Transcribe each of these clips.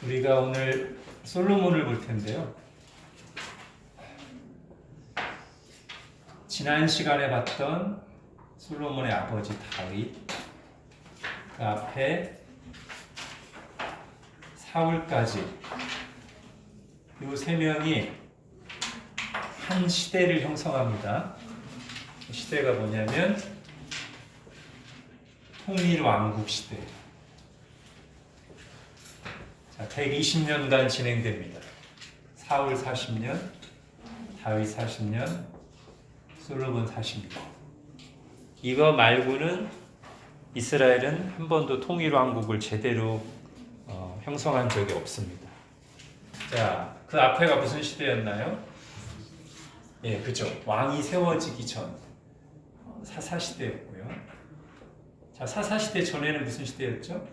우리가 오늘 솔로몬을 볼 텐데요. 지난 시간에 봤던 솔로몬의 아버지 다윗, 그 앞에 사울까지 이 세 명이 한 시대를 형성합니다. 시대가 뭐냐면 통일왕국 시대. 자, 120년간 진행됩니다. 사울 40년, 다윗 40년, 솔로몬 40년. 이거 말고는 이스라엘은 한 번도 통일왕국을 제대로 형성한 적이 없습니다. 자, 그 앞에가 무슨 시대였나요? 예, 그죠. 왕이 세워지기 전 사사시대였고요. 자, 사사시대 전에는 무슨 시대였죠?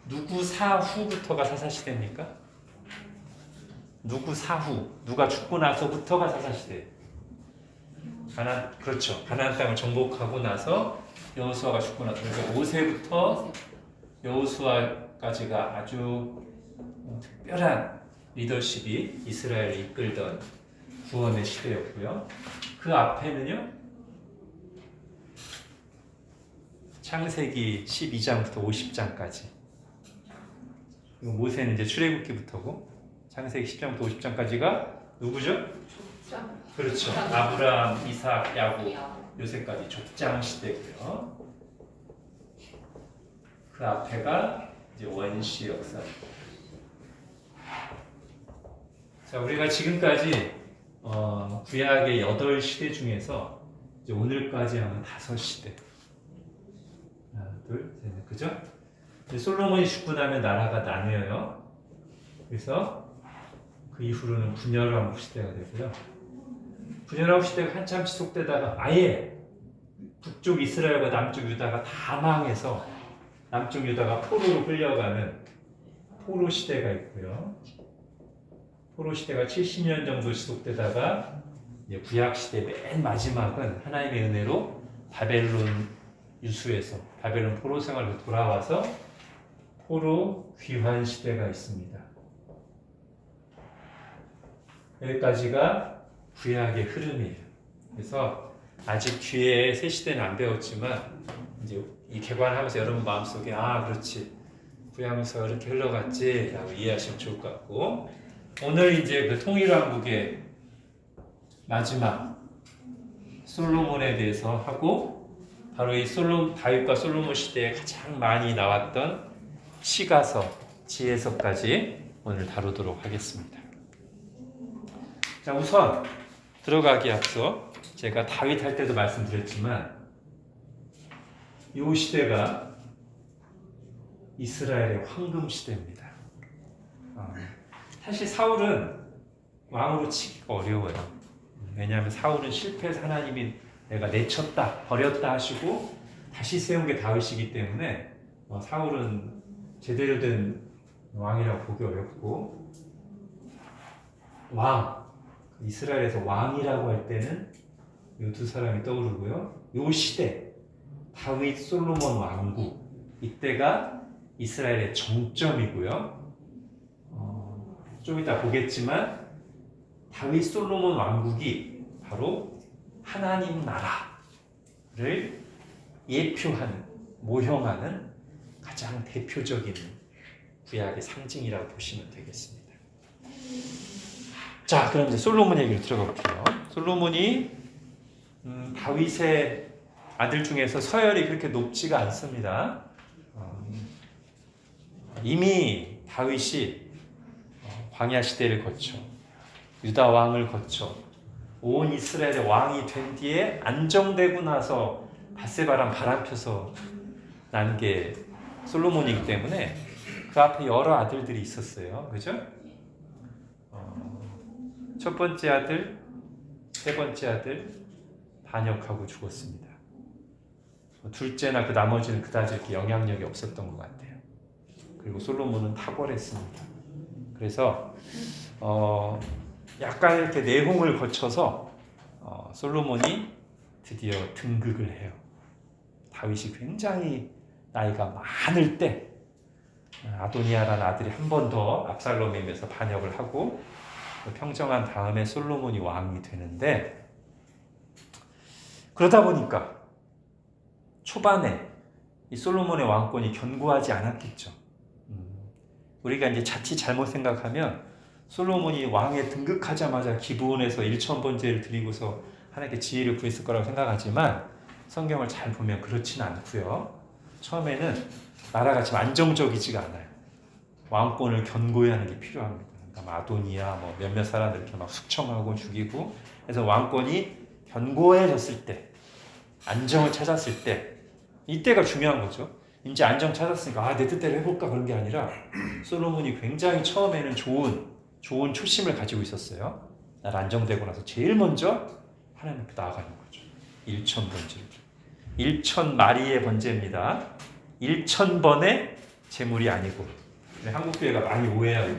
누구 사후부터가 사사시대입니까? 누구 사후, 누가 죽고 나서부터가 사사시대. 그렇죠. 가나안 땅을 정복하고 나서 여호수아가 죽고 나서, 그러니까 5세부터 여호수아까지가 아주 특별한 리더십이 이스라엘을 이끌던 구원의 시대였고요. 그 앞에는요, 창세기 12장부터 50장까지. 모세는 이제 출애굽기부터고, 창세기 10장부터 50장까지가 누구죠? 그렇죠. 아브라함, 이삭, 야곱, 요셉까지 족장 시대고요. 그 앞에가 이제 원시 역사. 자, 우리가 지금까지 구약의 8시대 중에서 이제 오늘까지 하면 5시대. 하나, 둘, 셋, 넷. 그죠? 이제 솔로몬이 죽고 나면 나라가 나뉘어요. 그래서 그 이후로는 분열왕국 시대가 되고요. 분열왕국 시대가 한참 지속되다가 아예 북쪽 이스라엘과 남쪽 유다가 다 망해서 남쪽 유다가 포로로 끌려가는 포로 시대가 있고요. 포로 시대가 70년 정도 지속되다가 이제 구약 시대 맨 마지막은 하나님의 은혜로 바벨론 유수에서 바벨론 포로 생활로 돌아와서 포로 귀환 시대가 있습니다. 여기까지가 구약의 흐름이에요. 그래서 아직 뒤에 새 시대는 안 배웠지만 이제 이 개관하면서 여러분 마음속에 그렇지, 구약에서 이렇게 흘러갔지 라고 이해하시면 좋을 것 같고, 오늘 이제 그 통일왕국의 마지막 솔로몬에 대해서 하고, 바로 이 다윗과 솔로몬 시대에 가장 많이 나왔던 시가서, 지혜서까지 오늘 다루도록 하겠습니다. 자, 우선 들어가기 앞서 제가 다윗 할 때도 말씀드렸지만 이 시대가 이스라엘의 황금 시대입니다. 사실 사울은 왕으로 치기가 어려워요. 왜냐하면 사울은 실패해서 하나님이 내가 내쳤다, 버렸다 하시고 다시 세운 게 다윗이기 때문에 사울은 제대로 된 왕이라고 보기 어렵고, 이스라엘에서 왕이라고 할 때는 이 두 사람이 떠오르고요. 이 시대, 다윗 솔로몬 왕국, 이때가 이스라엘의 정점이고요. 좀 이따 보겠지만 다윗 솔로몬 왕국이 바로 하나님 나라를 예표하는, 모형하는 가장 대표적인 구약의 상징이라고 보시면 되겠습니다. 자, 그럼 이제 솔로몬 얘기를 들어가 볼게요. 솔로몬이 다윗의 아들 중에서 서열이 그렇게 높지가 않습니다. 이미 다윗이 광야 시대를 거쳐 유다 왕을 거쳐 온 이스라엘의 왕이 된 뒤에 안정되고 나서 밧세바랑 바람펴서 난 게 솔로몬이기 때문에 그 앞에 여러 아들들이 있었어요. 그죠? 첫 번째 아들, 세 번째 아들 반역하고 죽었습니다. 둘째나 그 나머지는 그다지 이렇게 영향력이 없었던 것 같아요. 그리고 솔로몬은 탁월했습니다. 그래서 약간 이렇게 내홍을 거쳐서 솔로몬이 드디어 등극을 해요. 다윗이 굉장히 나이가 많을 때 아도니아라는 아들이 한 번 더 압살롬에 의해서 반역을 하고 평정한 다음에 솔로몬이 왕이 되는데, 그러다 보니까 초반에 이 솔로몬의 왕권이 견고하지 않았겠죠. 우리가 이제 자칫 잘못 생각하면 솔로몬이 왕에 등극하자마자 기브온에서 1,000번제를 드리고서 하나님께 지혜를 구했을 거라고 생각하지만 성경을 잘 보면 그렇지는 않고요. 처음에는 나라가 지금 안정적이지가 않아요. 왕권을 견고히 하는 게 필요합니다. 그러니까 아도니아 몇몇 사람들 이렇게 막 숙청하고 죽이고, 그래서 왕권이 견고해졌을 때, 안정을 찾았을 때, 이때가 중요한 거죠. 이제 안정 찾았으니까 내 뜻대로 해볼까 그런 게 아니라 솔로몬이 굉장히 처음에는 좋은 초심을 가지고 있었어요. 날 안정되고 나서 제일 먼저 하나님 앞에 나아가는 거죠. 1,000번제. 1,000마리의 번제입니다. 1,000번의 제물이 아니고, 한국 교회가 많이 오해해요.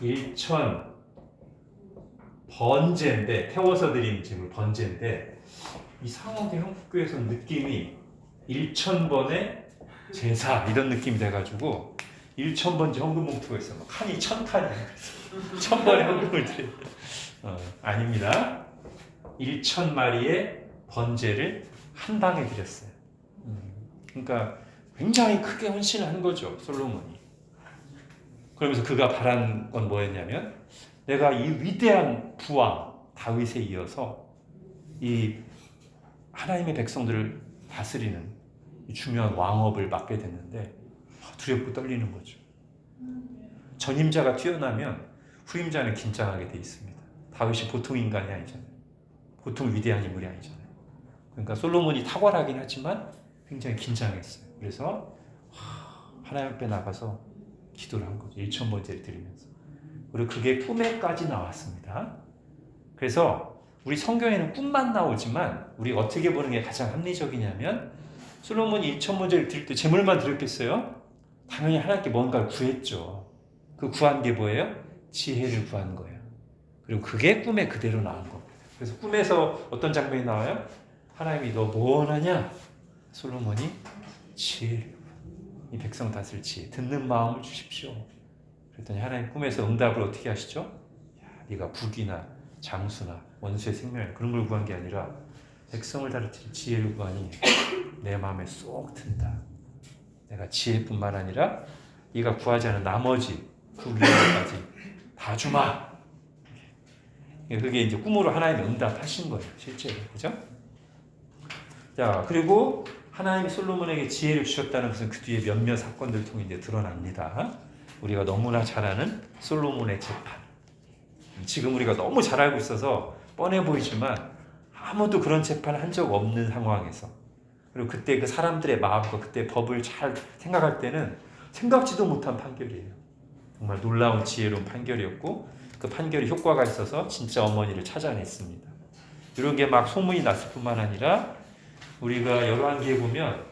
1,000번제인데, 태워서 드린 제물 번제인데, 이상하게 한국 교회에서 느낌이 1,000번의 제사 이런 느낌이 돼가지고 1,000번째 헌금 봉투가 있어. 칸이 1,000칸이에요. 1,000번의 헌금을 드려요. 아닙니다. 1,000마리의 번제를 한 방에 드렸어요. 그러니까 굉장히 크게 헌신을 한 거죠, 솔로몬이. 그러면서 그가 바란 건 뭐였냐면, 내가 이 위대한 부왕 다윗에 이어서 이 하나님의 백성들을 다스리는 이 중요한 왕업을 맡게 됐는데 두렵고 떨리는 거죠. 전임자가 뛰어나면 후임자는 긴장하게 돼 있습니다. 다윗이 보통 인간이 아니잖아요. 보통 위대한 인물이 아니잖아요. 그러니까 솔로몬이 탁월하긴 하지만 굉장히 긴장했어요. 그래서 하나님 앞에 나가서 기도를 한 거죠. 1,000번째를 드리면서. 그리고 그게 꿈에까지 나왔습니다. 그래서 우리 성경에는 꿈만 나오지만 우리가 어떻게 보는 게 가장 합리적이냐면, 솔로몬이 1,000번째를 드릴 때 제물만 드렸겠어요? 당연히 하나님께 뭔가를 구했죠. 그 구한 게 뭐예요? 지혜를 구한 거예요. 그리고 그게 꿈에 그대로 나온 겁니다. 그래서 꿈에서 어떤 장면이 나와요? 하나님이 너 뭐 원하냐? 솔로몬이 지혜를, 이 백성 다스릴 지혜, 듣는 마음을 주십시오. 그랬더니 하나님 꿈에서 응답을 어떻게 하시죠? 네가 국이나 장수나 원수의 생명, 그런 걸 구한 게 아니라 백성을 다스릴 지혜를 구하니 내 마음에 쏙 든다. 내가 지혜뿐만 아니라 네가 구하지 않은 나머지 국위까지 다 주마. 그게 이제 꿈으로 하나님이 응답하신 거예요, 실제로. 그죠? 자, 그리고 하나님이 솔로몬에게 지혜를 주셨다는 것은 그 뒤에 몇몇 사건들을 통해 이제 드러납니다. 우리가 너무나 잘 아는 솔로몬의 재판. 지금 우리가 너무 잘 알고 있어서 뻔해 보이지만 아무도 그런 재판을 한 적 없는 상황에서, 그리고 그때 그 사람들의 마음과 그때 법을 잘 생각할 때는 생각지도 못한 판결이에요. 정말 놀라운 지혜로운 판결이었고, 그 판결이 효과가 있어서 진짜 어머니를 찾아냈습니다. 이런 게 막 소문이 났을 뿐만 아니라 우리가 열왕기에 보면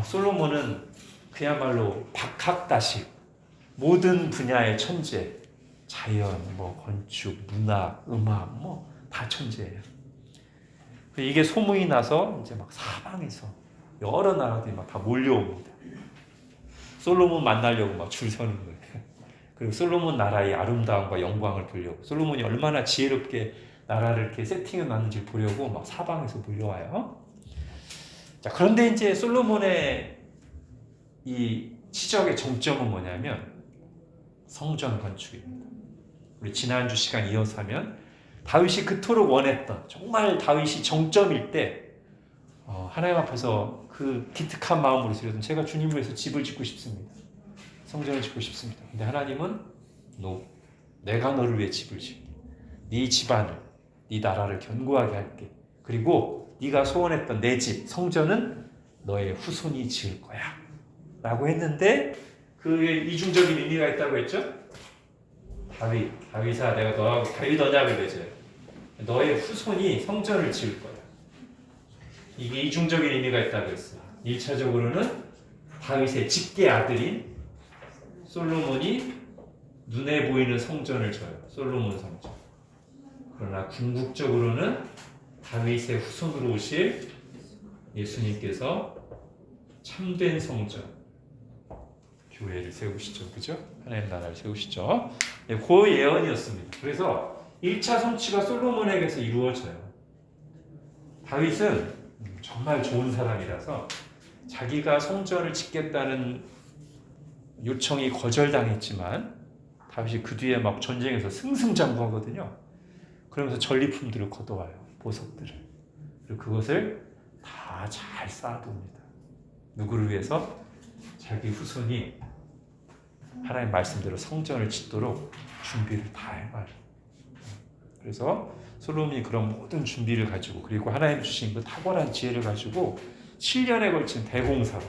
솔로몬은 그야말로 박학다식, 모든 분야의 천재, 자연, 건축, 문학, 음악, 다 천재예요. 이게 소문이 나서 이제 막 사방에서 여러 나라들이 막 다 몰려옵니다. 솔로몬 만나려고 막 줄 서는 거예요. 그리고 솔로몬 나라의 아름다움과 영광을 보려고, 솔로몬이 얼마나 지혜롭게 나라를 이렇게 세팅해 놨는지 보려고 막 사방에서 몰려와요. 자, 그런데 이제 솔로몬의 이 치적의 정점은 뭐냐면 성전 건축입니다. 우리 지난주 시간 이어서 하면 다윗이 그토록 원했던, 정말 다윗이 정점일 때 하나님 앞에서 그 기특한 마음으로 드렸던, 제가 주님을 위해서 집을 짓고 싶습니다. 성전을 짓고 싶습니다. 근데 하나님은 내가 너를 위해 집을 짓게. 네 집안을, 네 나라를 견고하게 할게. 그리고 네가 소원했던 내 집, 성전은 너의 후손이 지을 거야. 라고 했는데 그의 이중적인 의미가 있다고 했죠? 다윗아, 내가 너하고 다윗 언약을 맺어요. 너의 후손이 성전을 지을 거야. 이게 이중적인 의미가 있다고 했어요. 1차적으로는 다윗의 직계 아들인 솔로몬이 눈에 보이는 성전을 져요. 솔로몬 성전. 그러나 궁극적으로는 다윗의 후손으로 오실 예수님께서 참된 성전, 교회를 세우시죠. 그죠? 하나님 나라를 세우시죠. 네, 그 예언이었습니다. 그래서 1차 성취가 솔로몬에게서 이루어져요. 다윗은 정말 좋은 사람이라서 자기가 성전을 짓겠다는 요청이 거절당했지만 다윗이 그 뒤에 막 전쟁에서 승승장구하거든요. 그러면서 전리품들을 걷어와요. 보석들을. 그리고 그것을 다 잘 쌓아둡니다. 누구를 위해서? 자기 후손이 하나님 말씀대로 성전을 짓도록 준비를 다 해봐요. 그래서 솔로몬이 그런 모든 준비를 가지고 그리고 하나님 주신 그 탁월한 지혜를 가지고 7년에 걸친 대공사로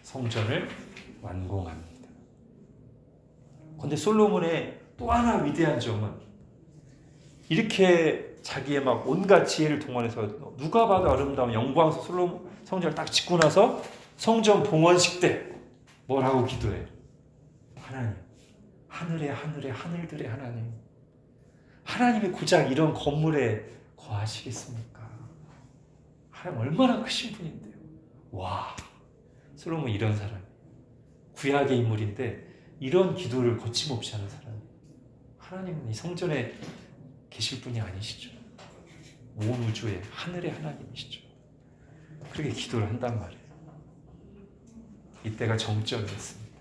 성전을 완공합니다. 그런데 솔로몬의 또 하나 위대한 점은 이렇게 자기의 막 온갖 지혜를 동원해서 누가 봐도 아름다운 영광스러운 솔로몬 성전을 딱 짓고 나서 성전 봉헌식 때 뭐라고 기도해? 하나님, 하늘의 하늘들의 하나님, 하나님이 고작 이런 건물에 거하시겠습니까? 하나님 얼마나 크신 분인데요. 와, 솔로몬 이런 사람, 구약의 인물인데 이런 기도를 거침없이 하는 사람. 하나님은 이 성전에 계실 분이 아니시죠. 온 우주의 하늘의 하나님이시죠. 그렇게 기도를 한단 말이에요. 이때가 정점이었습니다.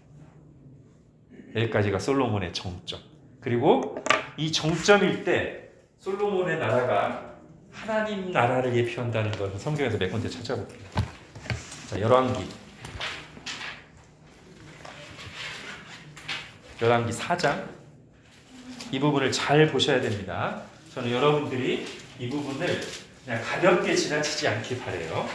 여기까지가 솔로몬의 정점. 그리고 이 정점일 때 솔로몬의 나라가 하나님 나라를 예표한다는 것을 성경에서 몇 군데 찾아볼게요. 자, 열왕기 4장 이 부분을 잘 보셔야 됩니다. 저는 여러분들이 이 부분을 그냥 가볍게 지나치지 않길 바라요.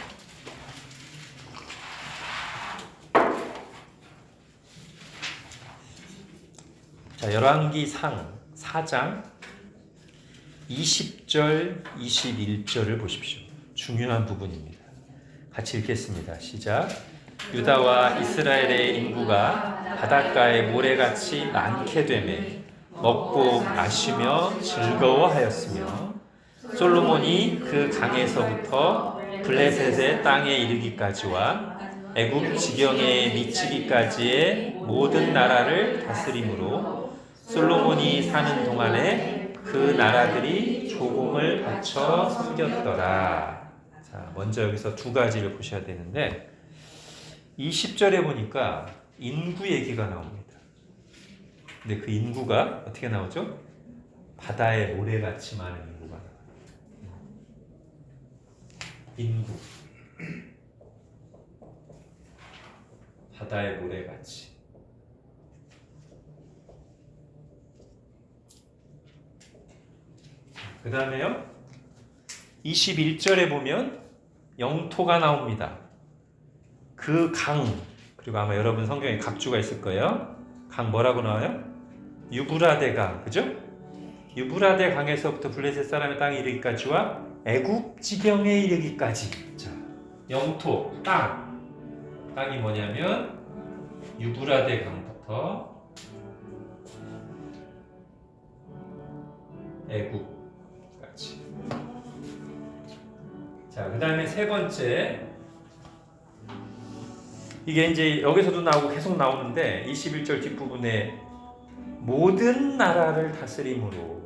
자, 열왕기상 4장 20절, 21절을 보십시오. 중요한 부분입니다. 같이 읽겠습니다. 시작. 유다와 이스라엘의 인구가 바닷가의 모래같이 많게 되매 먹고 마시며 즐거워하였으며 솔로몬이 그 강에서부터 블레셋의 땅에 이르기까지와 애굽 지경에 미치기까지의 모든 나라를 다스림으로 솔로몬이 사는 동안에 그 나라들이 조공을 바쳐 섬겼더라. 자, 먼저 여기서 두 가지를 보셔야 되는데 20절에 보니까 인구 얘기가 나옵니다. 근데 그 인구가 어떻게 나오죠? 바다의 모래같이 많은 인구가 나와요. 인구. 바다의 모래같이. 그 다음에요. 21절에 보면 영토가 나옵니다. 그 강, 그리고 아마 여러분 성경에 각주가 있을 거예요. 강 뭐라고 나와요? 유브라데 강, 그죠? 유브라데 강에서부터 블레셋 사람의 땅에 이르기까지와 애굽 지경에 이르기까지. 자, 영토, 땅이 뭐냐면 유브라데 강부터 애굽까지. 자, 그 다음에 세 번째, 이게 이제 여기서도 나오고 계속 나오는데 21절 뒷부분에 모든 나라를 다스림으로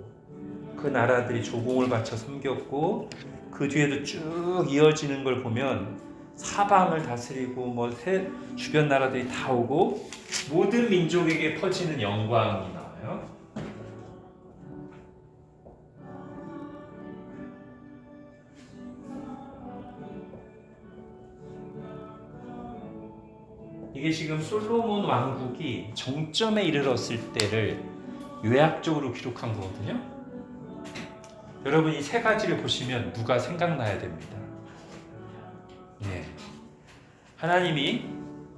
그 나라들이 조공을 바쳐 섬겼고 그 뒤에도 쭉 이어지는 걸 보면 사방을 다스리고 뭐 주변 나라들이 다 오고 모든 민족에게 퍼지는 영광이 나와요. 이게 지금 솔로몬 왕국이 정점에 이르렀을 때를 요약적으로 기록한 거거든요. 여러분 이 세 가지를 보시면 누가 생각나야 됩니다. 네. 하나님이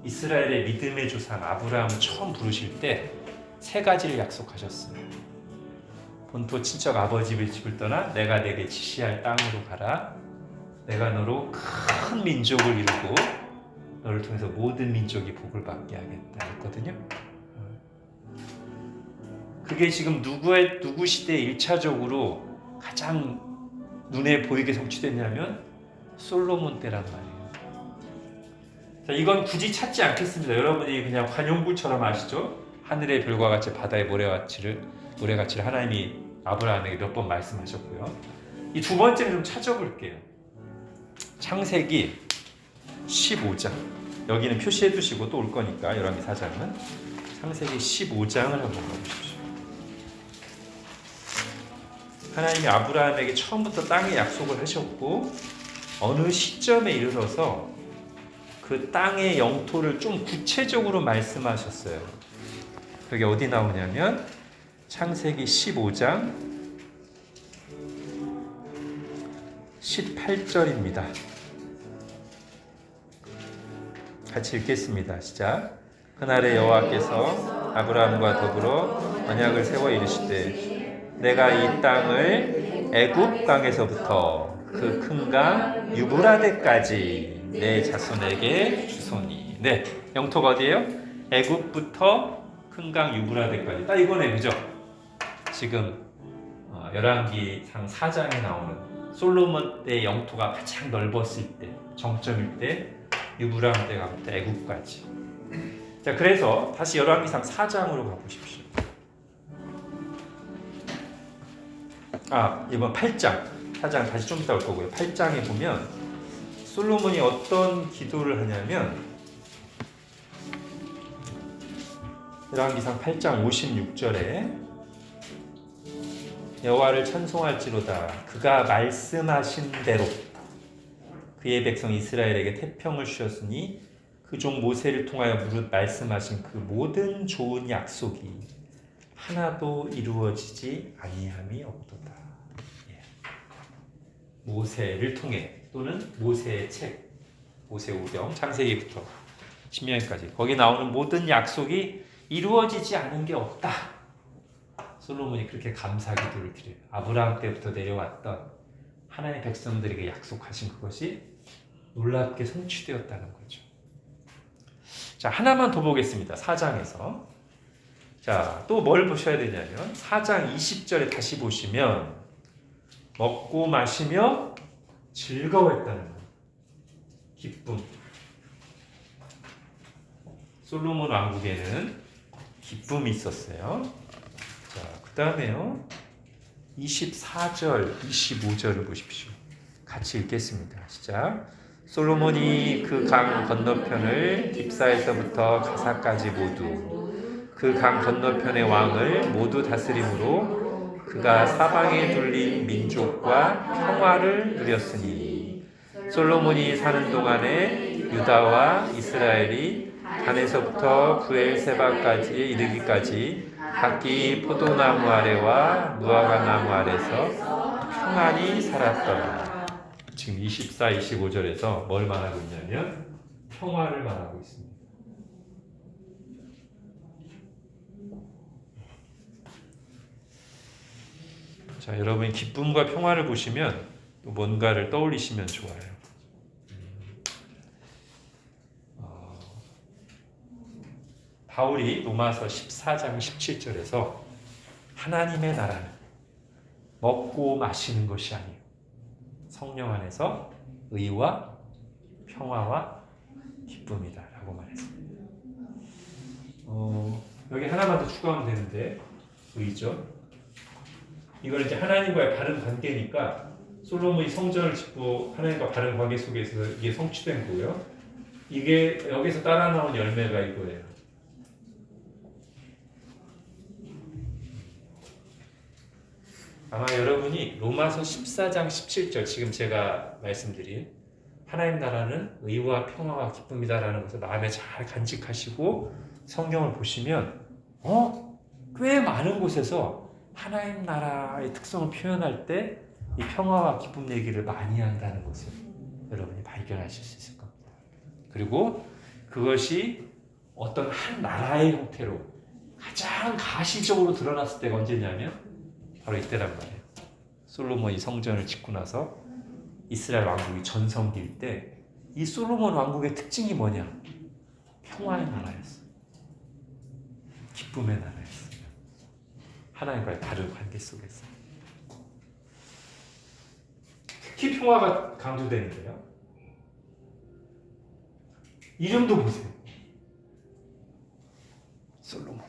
이스라엘의 믿음의 조상 아브라함을 처음 부르실 때 세 가지를 약속하셨어요. 본토 친척 아버지의 집을 떠나 내가 내게 지시할 땅으로 가라. 내가 너로 큰 민족을 이루고 너를 통해서 모든 민족이 복을 받게 하겠다 했거든요. 그게 지금 누구 시대에 1차적으로 가장 눈에 보이게 성취됐냐면 솔로몬 때란 말이에요. 자, 이건 굳이 찾지 않겠습니다. 여러분이 그냥 관용구처럼 아시죠? 하늘의 별과 같이 바다의 모래같이를 하나님이 아브라함에게 몇 번 말씀하셨고요. 이 두 번째는 좀 찾아볼게요. 창세기 15장. 여기는 표시해 두시고 또 올 거니까 열왕기 4장은 창세기 15장을 한번 봐보십시오. 하나님이 아브라함에게 처음부터 땅의 약속을 하셨고 어느 시점에 이르러서 그 땅의 영토를 좀 구체적으로 말씀하셨어요. 여기 어디 나오냐면 창세기 15장 18절입니다. 같이 읽겠습니다. 시작. 그날에 여호와께서 아브라함과 더불어 언약을 세워 이르시되 내가 이 땅을 애굽 강에서부터 그 큰 강 유브라데까지 내 자손에게 주소니. 네, 영토가 어디예요? 애굽부터 큰 강 유브라데까지. 딱 이거네, 그죠? 지금 열왕기상 4장에 나오는 솔로몬 때 영토가 가장 넓었을 때, 정점일 때 유브라데가부터 애굽까지. 자, 그래서 다시 열왕기상 4장으로 가보십시오. 이번 8장. 4장 다시 좀 이따 올 거고요. 8장에 보면 솔로몬이 어떤 기도를 하냐면 열왕기상 8장 56절에 여호와를 찬송할지로다 그가 말씀하신 대로 그의 백성 이스라엘에게 태평을 주셨으니 그 종 모세를 통하여 무릇 말씀하신 그 모든 좋은 약속이 하나도 이루어지지 아니함이 없도다. 모세를 통해 또는 모세의 책, 모세오경, 창세기부터 신명기까지 거기 나오는 모든 약속이 이루어지지 않은 게 없다. 솔로몬이 그렇게 감사 기도를 드려요. 아브라함 때부터 내려왔던 하나님의 백성들에게 약속하신 그것이 놀랍게 성취되었다는 거죠. 자, 하나만 더 보겠습니다. 4장에서. 자, 또 뭘 보셔야 되냐면 4장 20절에 다시 보시면 먹고 마시며 즐거워했다는 거예요. 기쁨. 솔로몬 왕국에는 기쁨이 있었어요. 자, 그 다음에요. 24절, 25절을 보십시오. 같이 읽겠습니다. 시작. 솔로몬이 그 강 건너편을 딥사에서부터 가사까지 모두 그 강 건너편의 왕을 모두 다스림으로 그가 사방에 둘린 민족과 평화를 누렸으니 솔로몬이 사는 동안에 유다와 이스라엘이 단에서부터 부엘세바까지 이르기까지 각기 포도나무 아래와 무화과 나무 아래서 평안히 살았더라. 지금 24, 25절에서 뭘 말하고 있냐면 평화를 말하고 있습니다. 자, 여러분이 기쁨과 평화를 보시면 또 뭔가를 떠올리시면 좋아요. 바울이 로마서 14장 17절에서 하나님의 나라는 먹고 마시는 것이 아니요 성령 안에서 의와 평화와 기쁨이다 라고 말했습니다. 여기 하나만 더 추가하면 되는데 의죠. 이걸 이제 하나님과의 바른 관계니까 솔로몬이 성전을 짓고 하나님과 바른 관계 속에서 이게 성취된 거고요. 이게 여기서 따라 나온 열매가 이거예요. 아마 여러분이 로마서 14장 17절 지금 제가 말씀드린 하나님 나라는 의와 평화와 기쁨이다라는 것을 마음에 잘 간직하시고 성경을 보시면 꽤 많은 곳에서 하나님 나라의 특성을 표현할 때 이 평화와 기쁨 얘기를 많이 한다는 것을 여러분이 발견하실 수 있을 겁니다. 그리고 그것이 어떤 한 나라의 형태로 가장 가시적으로 드러났을 때가 언제냐면 바로 이때란 말이에요. 솔로몬이 성전을 짓고 나서 이스라엘 왕국이 전성기일 때 이 솔로몬 왕국의 특징이 뭐냐? 평화의 나라였어요. 기쁨의 나라였어요. 하나님과의 바른 관계 속에서. 특히 평화가 강조되는데요. 이름도 보세요. 솔로몬.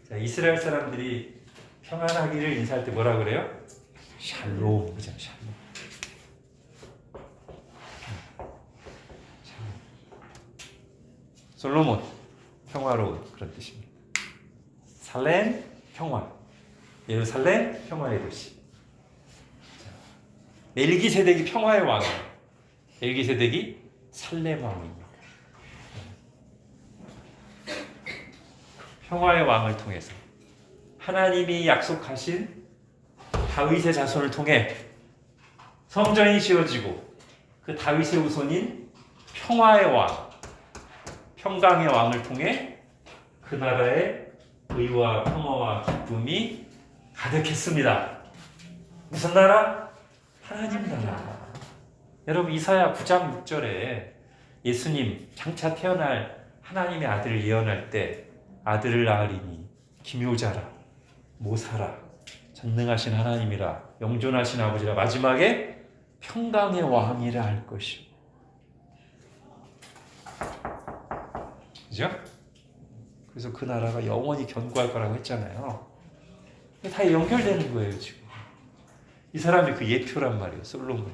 자, 이스라엘 사람들이 평안하기를 인사할 때 뭐라 그래요? 샬롬. 그죠? 샬롬. 솔로몬. 평화로운 그런 뜻입니다. 살렘 평화. 예루살렘 평화의 도시. 멜기세덱이 평화의 왕이에요. 멜기세덱이 살렘 왕입니다. 평화의 왕을 통해서 하나님이 약속하신 다윗의 자손을 통해 성전이 지어지고 그 다윗의 후손인 평화의 왕, 평강의 왕을 통해 그 나라의 의와 평화와 기쁨이 가득했습니다. 무슨 나라? 하나님 나라. 여러분 이사야 9장 6절에 예수님 장차 태어날 하나님의 아들을 예언할 때 아들을 낳으리니 기묘자라 모사라 전능하신 하나님이라 영존하신 아버지라 마지막에 평강의 왕이라 할 것이오. 그죠? 그래서 그 나라가 영원히 견고할 거라고 했잖아요. 다 연결되는 거예요 지금. 이 사람이 그 예표란 말이에요. 솔로몬.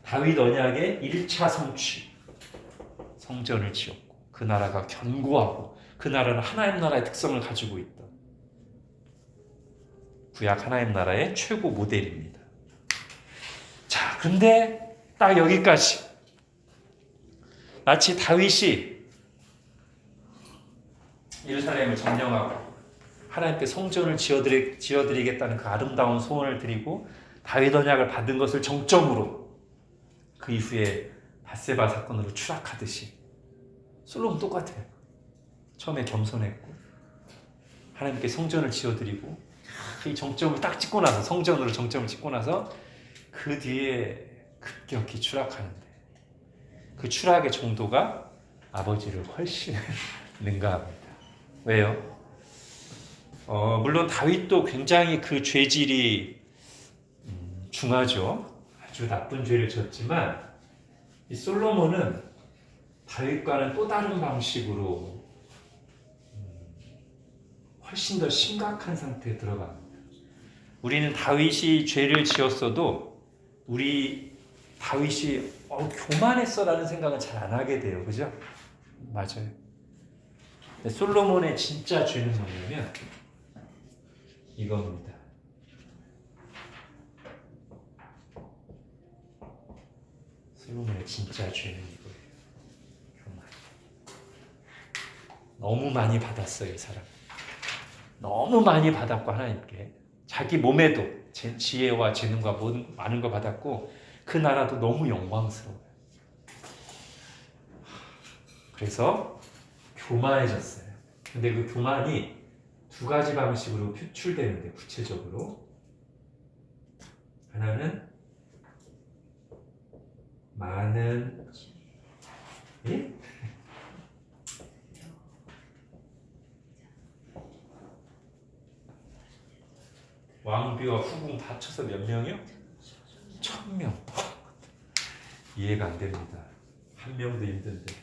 다윗 언약의 1차 성취. 성전을 지었고 그 나라가 견고하고 그 나라는 하나님 나라의 특성을 가지고 있다. 구약 하나님 나라의 최고 모델입니다. 자, 근데 딱 여기까지. 마치 다윗이 예루살렘을 점령하고 하나님께 성전을 지어드리겠다는 그 아름다운 소원을 드리고 다윗 언약을 받은 것을 정점으로 그 이후에 밧세바 사건으로 추락하듯이 솔로몬 똑같아요. 처음에 겸손했고 하나님께 성전을 지어드리고 이 정점을 딱 찍고 나서 성전으로 정점을 찍고 나서 그 뒤에 급격히 추락하는데 그 추락의 정도가 아버지를 훨씬 능가합니다. 왜요? 물론 다윗도 굉장히 그 죄질이 중하죠. 아주 나쁜 죄를 졌지만 이 솔로몬은 다윗과는 또 다른 방식으로 훨씬 더 심각한 상태에 들어갑니다. 우리는 다윗이 죄를 지었어도 우리 다윗이 교만했어라는 생각은 잘 안 하게 돼요. 그죠? 맞아요. 근데 솔로몬의 진짜 죄는 뭐냐면 이겁니다. 솔로몬의 진짜 죄는 이거예요. 교만. 너무 많이 받았어요, 이 사람. 너무 많이 받았고 하나님께 자기 몸에도 지혜와 재능과 많은 거 받았고 그 나라도 너무 영광스러워요. 그래서 교만해졌어요. 근데 그 교만이 두 가지 방식으로 표출되는데 구체적으로 하나는 많은 예? 왕비와 후궁 다 쳐서 몇 명이요? 1000명. 이해가 안 됩니다. 한 명도 힘든데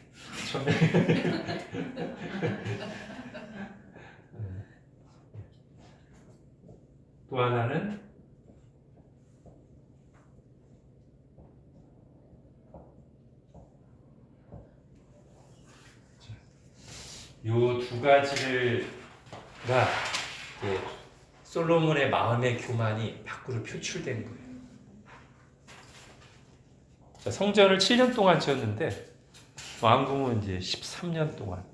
1000명. 또 하나는 요 두 가지가 솔로몬의 마음의 교만이 밖으로 표출된 거예요. 자, 성전을 7년 동안 지었는데 왕궁은 이제 13년 동안.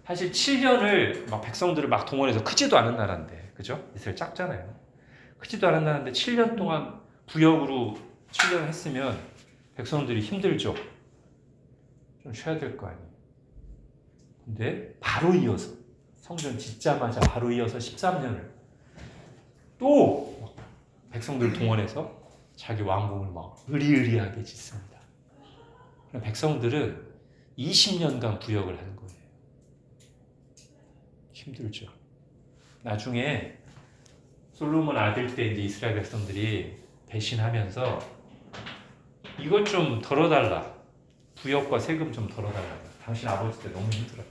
사실 7년을 막 백성들을 막 동원해서 크지도 않은 나라인데, 그죠? 이스라엘 작잖아요. 크지도 않은 나라인데 7년 동안 부역으로 7년 했으면 백성들이 힘들죠. 좀 쉬어야 될 거 아니에요. 근데 바로 이어서 성전 짓자마자 바로 이어서 13년을 또 백성들을 동원해서 자기 왕궁을 막 의리의리하게 짓습니다. 그럼 백성들은 20년간 부역을 하는 거예요. 힘들죠. 나중에 솔로몬 아들 때 이제 이스라엘 백성들이 배신하면서 이것 좀 덜어달라. 부역과 세금 좀 덜어달라고. 당신 아버지 때 너무 힘들었다.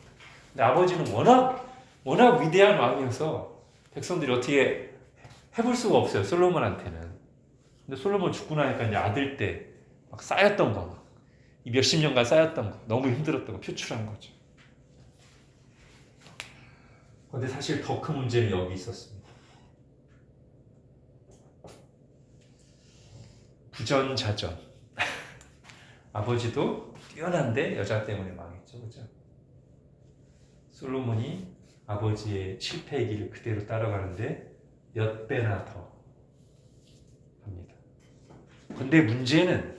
근데 아버지는 워낙 위대한 왕이어서 백성들이 어떻게 해볼 수가 없어요. 솔로몬한테는. 근데 솔로몬 죽고 나니까 이제 아들 때 막 쌓였던 거, 이 몇십 년간 쌓였던 거, 너무 힘들었던 거 표출한 거죠. 근데 사실 더 큰 문제는 여기 있었습니다. 부전자전. 아버지도 뛰어난데 여자 때문에 망했죠, 그죠? 솔로몬이 아버지의 실패의 길을 그대로 따라가는데 몇 배나 더 합니다. 근데 문제는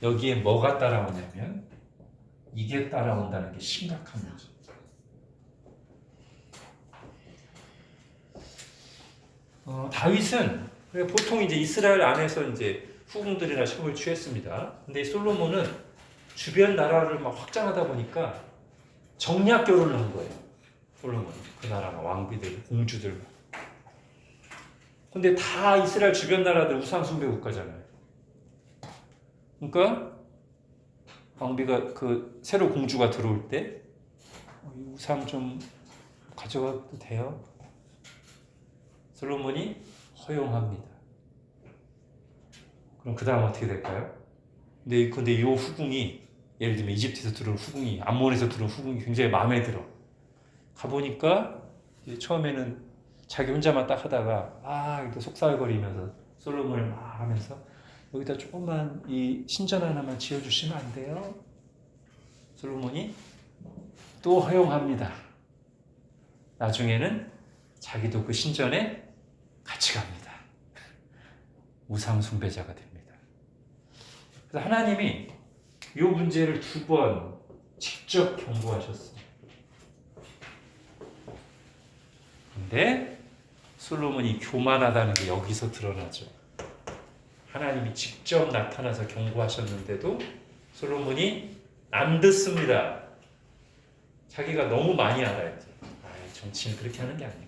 여기에 뭐가 따라오냐면 이게 따라온다는 게 심각한 문제입니다. 다윗은 보통 이제 이스라엘 안에서 이제 후궁들이나 시험을 취했습니다. 근데 솔로몬은 주변 나라를 막 확장하다 보니까 정략 결혼을 한 거예요. 솔로몬이 그 나라 왕비들, 공주들. 근데 다 이스라엘 주변 나라들 우상 숭배 국가잖아요. 그러니까 왕비가 그 새로 공주가 들어올 때 이 우상 좀 가져가도 돼요? 솔로몬이 허용합니다. 그럼 그 다음 어떻게 될까요? 근데 이 후궁이 예를 들면 이집트에서 들어온 후궁이 암몬에서 들어온 후궁이 굉장히 마음에 들어. 가보니까 처음에는 자기 혼자만 딱 하다가 이렇게 속살거리면서 솔로몬을 막 하면서 여기다 조금만 이 신전 하나만 지어주시면 안 돼요? 솔로몬이 또 허용합니다. 나중에는 자기도 그 신전에 같이 갑니다. 우상 숭배자가 됩니다. 그래서 하나님이 이 문제를 2번 직접 경고하셨어요. 근데 솔로몬이 교만하다는 게 여기서 드러나죠. 하나님이 직접 나타나서 경고하셨는데도 솔로몬이 안 듣습니다. 자기가 너무 많이 알아야지. 정치는 그렇게 하는 게 아니고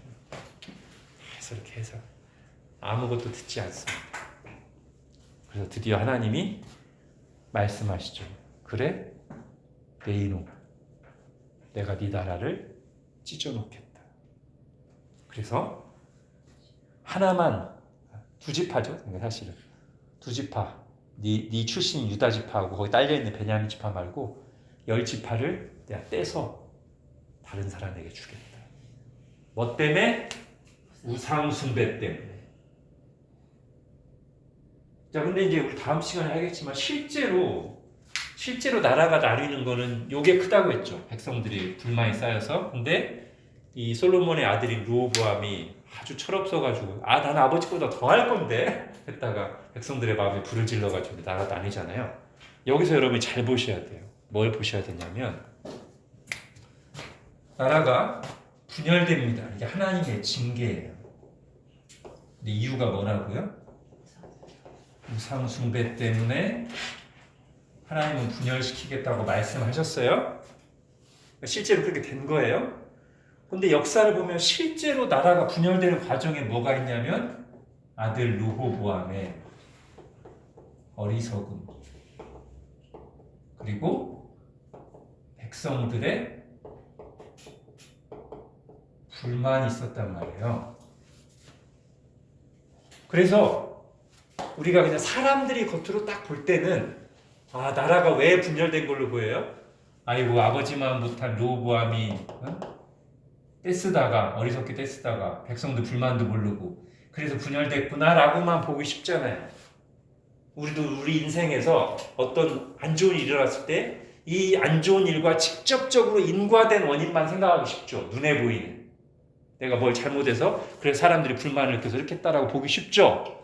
계속 이렇게 해서 아무것도 듣지 않습니다. 그래서 드디어 하나님이 말씀하시죠. 그래? 내 이놈, 내가 네 나라를 찢어놓겠다. 그래서 하나만, 2지파죠. 사실은 2지파, 네 출신 유다 지파하고 거기 딸려있는 베냐민 지파 말고 10지파를 내가 떼서 다른 사람에게 주겠다. 뭐 때문에? 우상 숭배 때문에. 자, 근데 이제 우리 다음 시간에 하겠지만 실제로 나라가 나뉘는 거는 요게 크다고 했죠. 백성들이 불만이 쌓여서. 근데 이 솔로몬의 아들인 르호보암이 아주 철없어가지고 난 아버지보다 더 할 건데 했다가 백성들의 마음에 불을 질러가지고 나라가 나뉘잖아요. 여기서 여러분이 잘 보셔야 돼요. 뭘 보셔야 되냐면 나라가 분열됩니다. 이게 하나님의 징계예요. 근데 이유가 뭐라고요? 우상 숭배 때문에 하나님은 분열시키겠다고 말씀하셨어요. 실제로 그렇게 된 거예요. 근데 역사를 보면 실제로 나라가 분열되는 과정에 뭐가 있냐면 아들 르호보암의 어리석음 그리고 백성들의 불만이 있었단 말이에요. 그래서 우리가 그냥 사람들이 겉으로 딱 볼 때는 나라가 왜 분열된 걸로 보여요? 아이고 아버지만 못한 르호보암이 어리석게 떼쓰다가 백성들 불만도 모르고 그래서 분열됐구나라고만 보기 쉽잖아요. 우리도 우리 인생에서 어떤 안 좋은 일이 일어났을 때 이 안 좋은 일과 직접적으로 인과된 원인만 생각하기 쉽죠. 눈에 보이는. 내가 뭘 잘못해서 그래서 사람들이 불만을 느껴서 이렇게 했다라고 보기 쉽죠.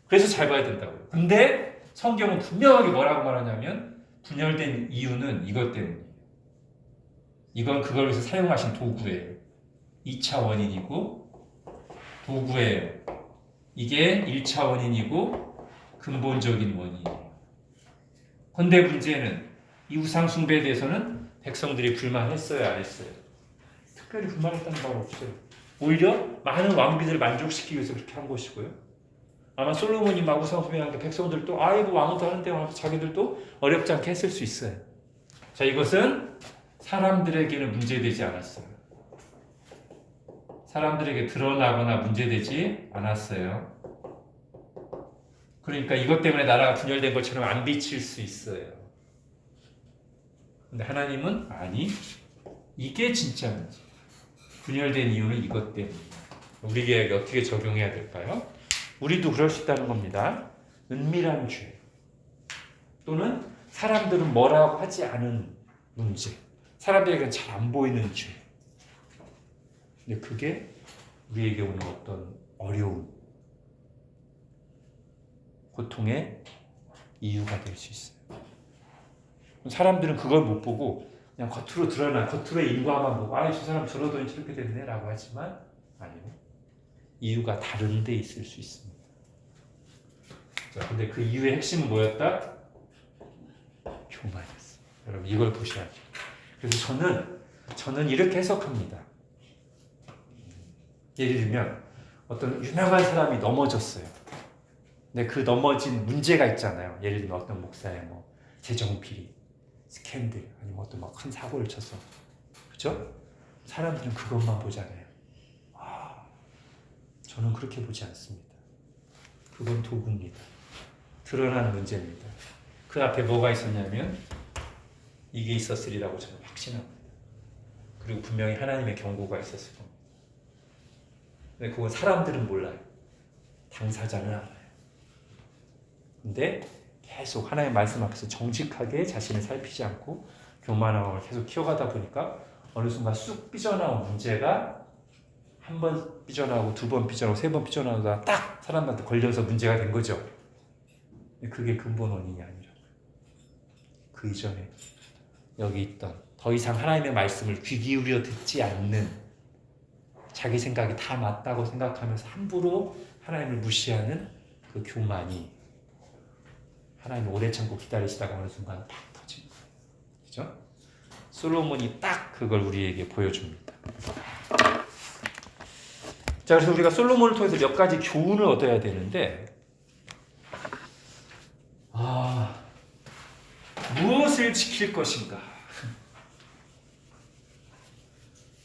그래서 잘 봐야 된다고요. 근데 성경은 분명하게 뭐라고 말하냐면 분열된 이유는 이것 때문이에요. 이건 그걸 위해서 사용하신 도구예요. 2차 원인이고 도구예요. 이게 1차 원인이고 근본적인 원인이에요. 그런데 문제는 이 우상 숭배에 대해서는 백성들이 불만했어요, 안 했어요? 특별히 불만했다는 말 없어요. 오히려 많은 왕비들을 만족시키기 위해서 그렇게 한 것이고요. 아마 솔로몬이 마구상 후회한 게 백성들도 아이고 왕도 하는데 하면서 자기들도 어렵지 않게 했을 수 있어요. 자, 이것은 사람들에게는 문제되지 않았어요. 사람들에게 드러나거나 문제되지 않았어요. 그러니까 이것 때문에 나라가 분열된 것처럼 안 비칠 수 있어요. 근데 하나님은 아니, 이게 진짜 문제. 분열된 이유는 이것 때문이다. 우리에게 어떻게 적용해야 될까요? 우리도 그럴 수 있다는 겁니다. 은밀한 죄 또는 사람들은 뭐라고 하지 않은 문제, 사람들에게는 잘 안 보이는 죄. 근데 그게 우리에게 오는 어떤 어려움, 고통의 이유가 될 수 있어요. 사람들은 그걸 못 보고 그냥 겉으로 드러나, 겉으로의 인과만 보고 저 사람 저러더니 저렇게 됐네 라고 하지만 아니요. 이유가 다른 데 있을 수 있습니다. 자, 근데 그 이유의 핵심은 뭐였다? 교만이었어요. 여러분 이걸 보셔야죠. 그래서 저는 이렇게 해석합니다. 예를 들면 어떤 유명한 사람이 넘어졌어요. 근데 그 넘어진 문제가 있잖아요. 예를 들면 어떤 목사의 재정비리, 스캔들, 아니면 어떤 큰 사고를 쳐서, 그죠? 사람들은 그것만 보잖아요. 저는 그렇게 보지 않습니다. 그건 도구입니다. 드러나는 문제입니다. 그 앞에 뭐가 있었냐면 이게 있었으리라고 저는 확신합니다. 그리고 분명히 하나님의 경고가 있었을 겁니다. 근데 그건 사람들은 몰라요. 당사자는 알아요. 근데 계속 하나님의 말씀 앞에서 정직하게 자신을 살피지 않고 교만함을 계속 키워가다 보니까 어느 순간 쑥 삐져나온 문제가 한 번 삐져나오고 두 번 삐져나오고 세 번 삐져나오다가 딱 사람한테 걸려서 문제가 된 거죠. 그게 근본 원인이 아니라 그 이전에 여기 있던 더 이상 하나님의 말씀을 귀 기울여 듣지 않는, 자기 생각이 다 맞다고 생각하면서 함부로 하나님을 무시하는 그 교만이 하나님을 오래 참고 기다리시다가 어느 순간 딱 터진 거예요. 그죠? 솔로몬이 딱 그걸 우리에게 보여줍니다. 자, 그래서 우리가 솔로몬을 통해서 몇 가지 교훈을 얻어야 되는데, 무엇을 지킬 것인가?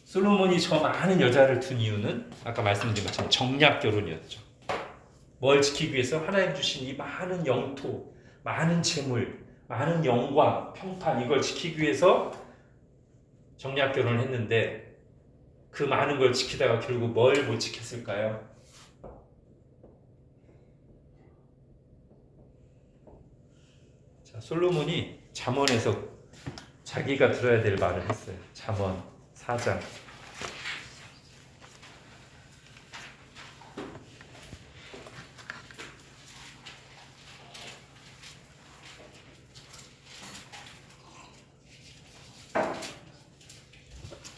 솔로몬이 저 많은 여자를 둔 이유는 아까 말씀드린 것처럼 정략 결혼이었죠. 뭘 지키기 위해서? 하나님 주신 이 많은 영토, 많은 재물, 많은 영광, 평판, 이걸 지키기 위해서 정략 결혼을 했는데 그 많은 걸 지키다가 결국 뭘 못 지켰을까요? 자, 솔로몬이 잠언에서 자기가 들어야 될 말을 했어요. 잠언 4장.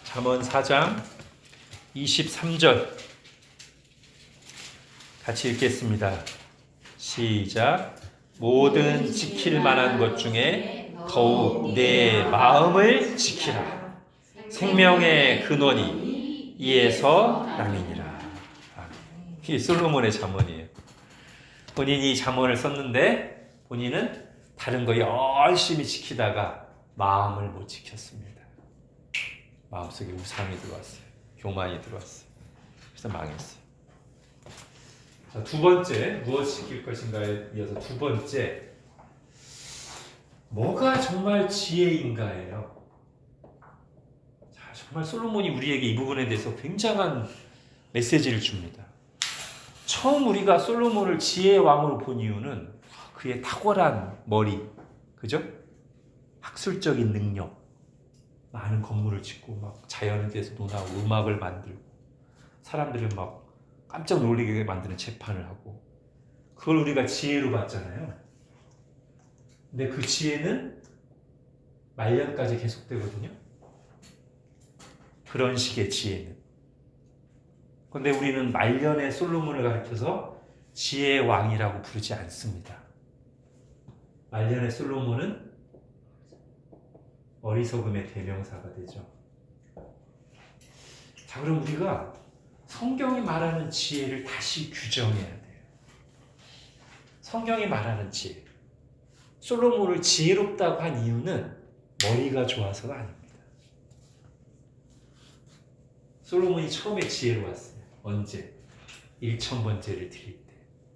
잠언 4장 23절 같이 읽겠습니다. 시작. 모든 지킬 만한 것 중에 더욱 내 마음을 지키라. 생명의 근원이 이에서 남이니라. 이게 솔로몬의 잠언이에요. 본인이 잠언을 썼는데 본인은 다른 거 열심히 지키다가 마음을 못 지켰습니다. 마음속에 우상이 들어왔어요. 교만이 들어왔어요. 그래서 망했어요. 자, 두 번째, 무엇을 지킬 것인가에 이어서 두 번째, 뭐가 정말 지혜인가예요. 자, 정말 솔로몬이 우리에게 이 부분에 대해서 굉장한 메시지를 줍니다. 처음 우리가 솔로몬을 지혜의 왕으로 본 이유는 그의 탁월한 머리, 그죠? 학술적인 능력, 많은 건물을 짓고 막 자연에 대해서 논하고 음악을 만들고 사람들을 막 깜짝 놀리게 만드는 재판을 하고, 그걸 우리가 지혜로 봤잖아요. 근데 그 지혜는 말년까지 계속되거든요. 그런 식의 지혜는. 근데 우리는 말년의 솔로몬을 가리켜서 지혜의 왕이라고 부르지 않습니다. 말년의 솔로몬은 어리석음의 대명사가 되죠. 자, 그럼 우리가 성경이 말하는 지혜를 다시 규정해야 돼요. 성경이 말하는 지혜. 솔로몬을 지혜롭다고 한 이유는 머리가 좋아서가 아닙니다. 솔로몬이 처음에 지혜로웠어요. 언제? 1000번째를 드릴 때.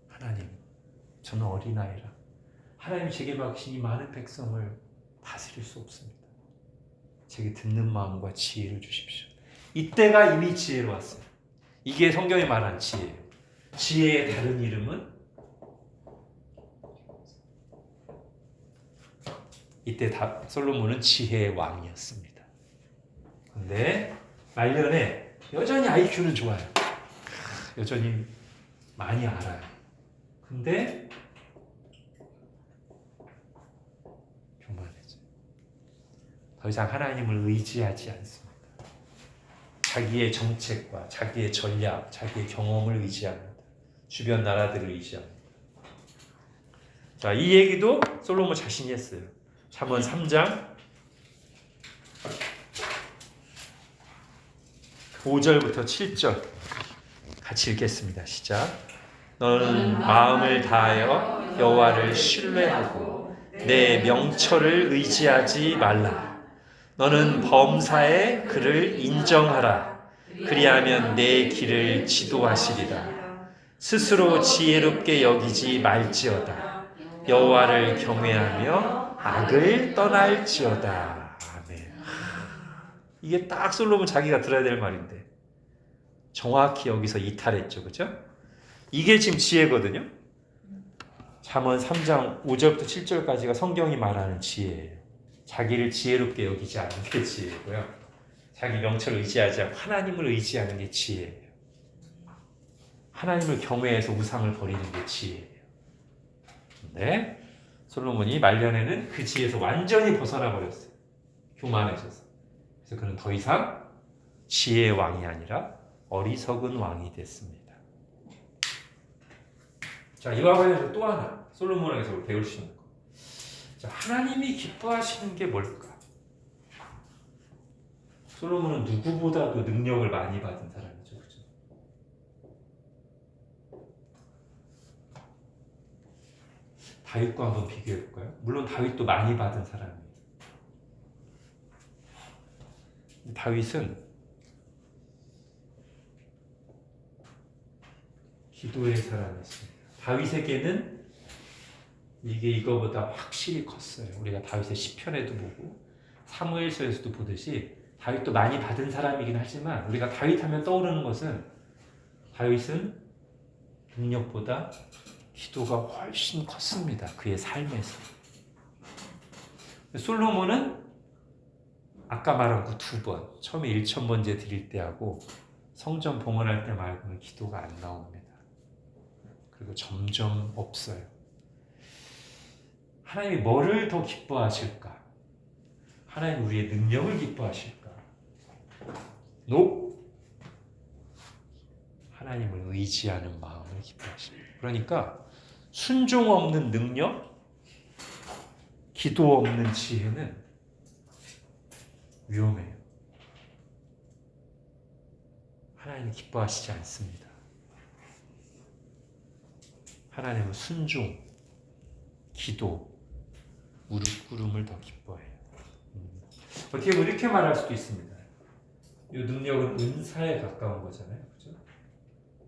하나님, 저는 어린아이라 하나님 제게 맡기신 이 많은 백성을 다스릴 수 없습니다. 제게 듣는 마음과 지혜를 주십시오. 이때가 이미 지혜로웠어요. 이게 성경이 말하는 지혜예요. 지혜의 다른 이름은 이때 솔로몬은 지혜의 왕이었습니다. 근데 말년에 여전히 IQ는 좋아요. 여전히 많이 알아요. 근데 교만해져요. 더 이상 하나님을 의지하지 않습니다. 자기의 정책과 자기의 전략, 자기의 경험을 의지합니다. 주변 나라들을 의지합니다. 자, 이 얘기도 솔로몬 자신이 했어요. 잠언 3장 5절부터 7절 같이 읽겠습니다. 시작. 너는 마음을 다하여 여호와를 신뢰하고 내 명철을 의지하지 말라. 너는 범사에 그를 인정하라. 그리하면 내 길을 지도하시리라. 스스로 지혜롭게 여기지 말지어다. 여호와를 경외하며 악을 떠날지어다. 아멘. 이게 딱 솔로몬 자기가 들어야 될 말인데 정확히 여기서 이탈했죠. 그죠? 이게 지금 지혜거든요. 잠언 3장 5절부터 7절까지가 성경이 말하는 지혜예요. 자기를 지혜롭게 여기지 않는 게 지혜고요. 자기 명철을 의지하지 않고 하나님을 의지하는 게 지혜예요. 하나님을 경외해서 우상을 버리는 게 지혜예요. 근데 솔로몬이 말년에는 그 지혜에서 완전히 벗어나 버렸어요. 교만해져서. 그래서 그는 더 이상 지혜의 왕이 아니라 어리석은 왕이 됐습니다. 자, 이와 관련해서 또 하나 솔로몬에서 배울 수 있는 거. 자, 하나님이 기뻐하시는 게 뭘까? 솔로몬은 누구보다도 능력을 많이 받은 사람이죠. 그죠? 다윗과 한번 비교해 볼까요? 물론 다윗도 많이 받은 사람이에요. 다윗은 기도의 사람이었습니다. 다윗에게는 이게 이거보다 확실히 컸어요. 우리가 다윗의 시편에도 보고 사무엘서에서도 보듯이 다윗도 많이 받은 사람이긴 하지만 우리가 다윗 하면 떠오르는 것은 다윗은 능력보다 기도가 훨씬 컸습니다. 그의 삶에서. 솔로몬은 아까 말한 그 2번, 처음에 1000번째 드릴 때 하고 성전 봉헌할 때 말고는 기도가 안 나옵니다. 그리고 점점 없어요. 하나님이 뭐를 더 기뻐하실까? 하나님 우리의 능력을 기뻐하실까? No. 하나님을 의지하는 마음을 기뻐하십니다. 그러니까 순종 없는 능력, 기도 없는 지혜는 위험해요. 하나님은 기뻐하시지 않습니다. 하나님은 순종, 기도, 무릎 꿇음을 더 기뻐해요. 어떻게 보면 이렇게 말할 수도 있습니다. 이 능력은 은사에 가까운 거잖아요. 그죠?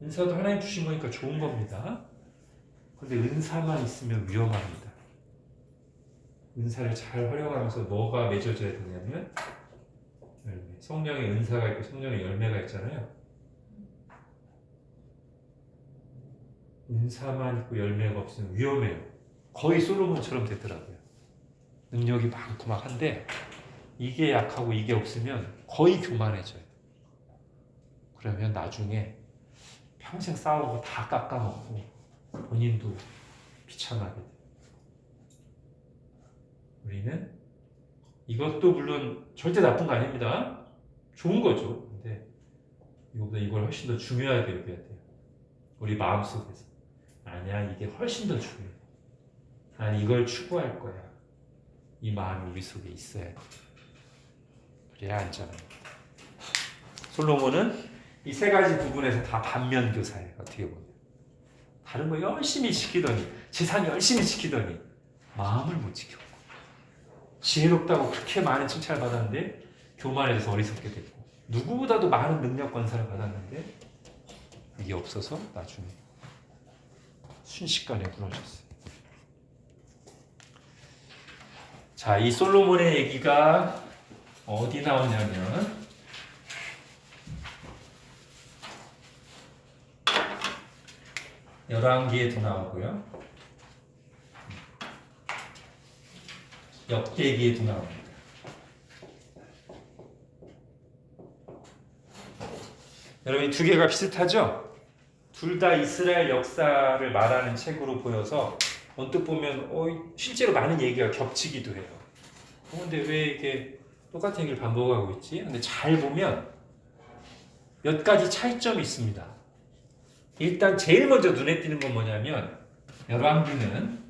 은사도 하나님 주신 거니까 좋은 겁니다. 그런데 은사만 있으면 위험합니다. 은사를 잘 활용하면서 뭐가 맺어져야 되냐면 열매. 성령의 은사가 있고 성령의 열매가 있잖아요. 은사만 있고 열매가 없으면 위험해요. 거의 솔로몬처럼 되더라고요. 능력이 많고 막 한데 이게 약하고 이게 없으면 거의 교만해져요. 그러면 나중에 평생 싸우고 다 깎아먹고 본인도 비참하게 돼요. 우리는 이것도 물론 절대 나쁜 거 아닙니다. 좋은 거죠. 근데 이거보다 이걸 훨씬 더 중요하게 여겨야 돼요. 우리 마음속에서. 아니야, 이게 훨씬 더 중요해. 난 이걸 추구할 거야. 이 마음이 우리 속에 있어야 돼. 그래야 안전합니다. 솔로몬은 이 세 가지 부분에서 다 반면교사예요. 어떻게 보면. 다른 거 열심히 시키더니 제사 열심히 지키더니 마음을 못 지켰고, 지혜롭다고 그렇게 많은 칭찬을 받았는데 교만해져서 어리석게 됐고, 누구보다도 많은 능력 권세를 받았는데 이게 없어서 나중에 순식간에 무너졌어요. 자, 이 솔로몬의 얘기가 어디 나오냐면 열왕기에도 나오고요, 역대기에도 나옵니다. 여러분, 이 두 개가 비슷하죠? 둘 다 이스라엘 역사를 말하는 책으로 보여서 언뜻 보면 실제로 많은 얘기가 겹치기도 해요. 근데 왜 이게 똑같은 얘기를 반복하고 있지? 근데 잘 보면 몇 가지 차이점이 있습니다. 일단 제일 먼저 눈에 띄는 건 뭐냐면 열왕기는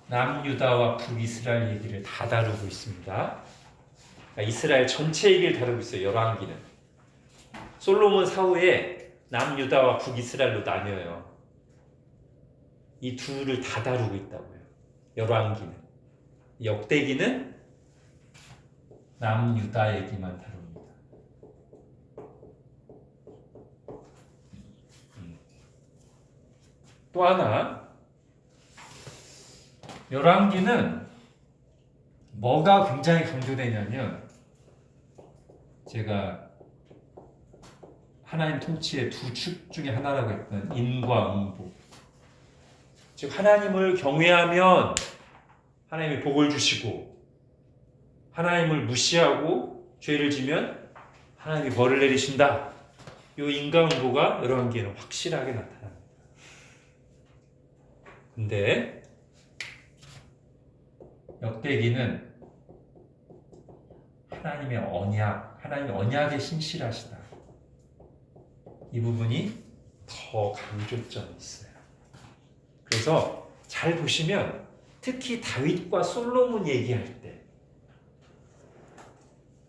남유다와 북이스라엘 얘기를 다 다루고 있습니다. 그러니까 이스라엘 전체 얘기를 다루고 있어요. 열왕기는. 솔로몬 사후에 남유다와 북이스라엘로 나뉘어요. 이 둘을 다 다루고 있다고요. 열왕기는. 역대기는 남유다 얘기만 다룹니다. 또 하나, 열왕기는 뭐가 굉장히 강조되냐면, 제가 하나님 통치의 두 축 중에 하나라고 했던 인과 응보, 즉 하나님을 경외하면 하나님이 복을 주시고, 하나님을 무시하고 죄를 지면 하나님이 벌을 내리신다. 이 인과응보가 열왕기에는 확실하게 나타납니다. 근데 역대기는 하나님의 언약, 하나님의 언약에 신실하시다. 이 부분이 더 강조점이 있어요. 그래서 잘 보시면 특히 다윗과 솔로몬 얘기할 때,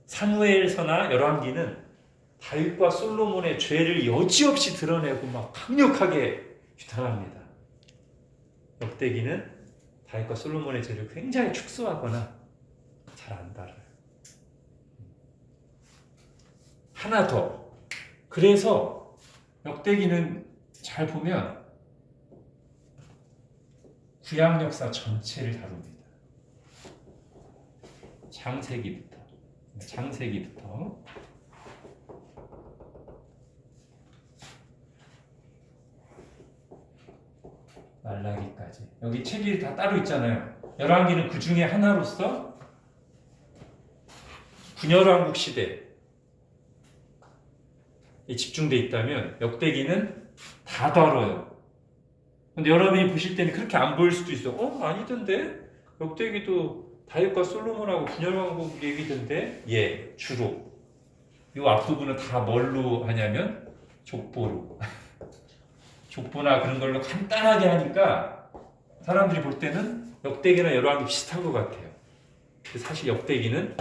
사무엘서나 열왕기는 다윗과 솔로몬의 죄를 여지없이 드러내고 막 강력하게 규탄합니다. 역대기는 다윗과 솔로몬의 죄를 굉장히 축소하거나 잘 안 다뤄요. 하나 더. 그래서 역대기는 잘 보면 구약 역사 전체를 다룹니다. 창세기부터 말라기까지. 여기 책이 다 따로 있잖아요. 열왕기는 그 중에 하나로서 분열왕국 시대에 집중돼 있다면 역대기는 다 다뤄요. 근데 여러분이 보실 때는 그렇게 안 보일 수도 있어. 아니던데? 역대기도 다윗과 솔로몬하고 분열왕국 얘기던데? 예, 주로. 이 앞부분은 다 뭘로 하냐면 족보로. 족보나 그런 걸로 간단하게 하니까 사람들이 볼 때는 역대기나 열왕기 비슷한 것 같아요. 사실 역대기는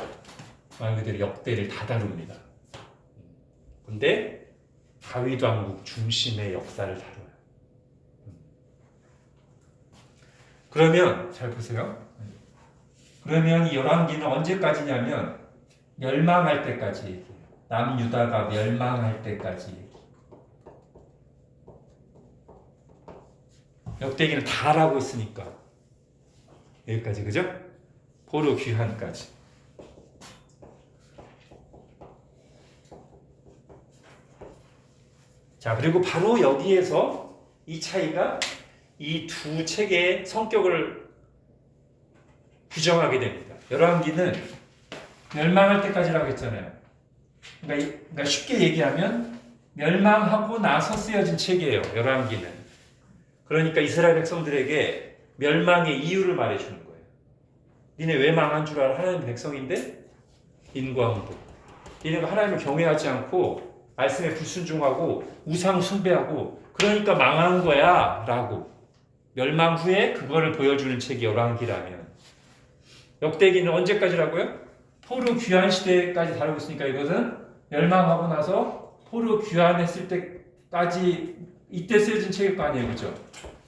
말 그대로 역대를 다 다룹니다. 근데 다윗 왕국 중심의 역사를 다뤄요. 그러면 잘 보세요. 그러면 이 열왕기는 언제까지냐면 멸망할 때까지 얘기해요. 남유다가 멸망할 때까지 얘기해요. 역대기는 다 하라고 있으니까 여기까지, 그죠? 포로 귀환까지. 자, 그리고 바로 여기에서 이 차이가 이 두 책의 성격을 규정하게 됩니다. 열왕기는 멸망할 때까지라고 했잖아요. 그러니까 쉽게 얘기하면 멸망하고 나서 쓰여진 책이에요. 열왕기는. 그러니까 이스라엘 백성들에게 멸망의 이유를 말해주는 거예요. 니네 왜 망한 줄 알아? 하나님 백성인데? 인과응보. 니네가 하나님을 경외하지 않고 말씀에 불순종하고 우상 숭배하고 그러니까 망한 거야 라고. 멸망 후에 그거를 보여주는 책이 열왕기라면, 역대기는 언제까지라고요? 포로 귀환 시대까지 다루고 있으니까 이것은 멸망하고 나서 포로 귀환했을 때까지 이때 쓰여진 책일 거 아니에요, 그죠?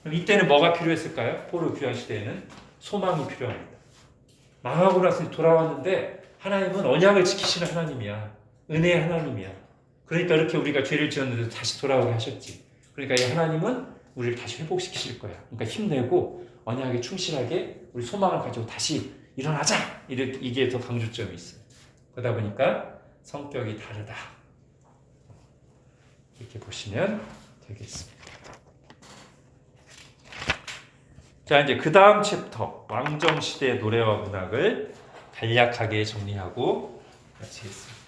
그럼 이때는 뭐가 필요했을까요? 포로 귀환 시대에는 소망이 필요합니다. 망하고 나서 돌아왔는데 하나님은 언약을 지키시는 하나님이야. 은혜의 하나님이야. 그러니까 이렇게 우리가 죄를 지었는데 다시 돌아오게 하셨지. 그러니까 이 하나님은 우리를 다시 회복시키실 거야. 그러니까 힘내고 언약에 충실하게 우리 소망을 가지고 다시 일어나자. 이게 더 강조점이 있어요. 그러다 보니까 성격이 다르다. 이렇게 보시면 되겠습니다. 자, 이제 그 다음 챕터 왕정 시대의 노래와 문학을 간략하게 정리하고 같이 했습니다.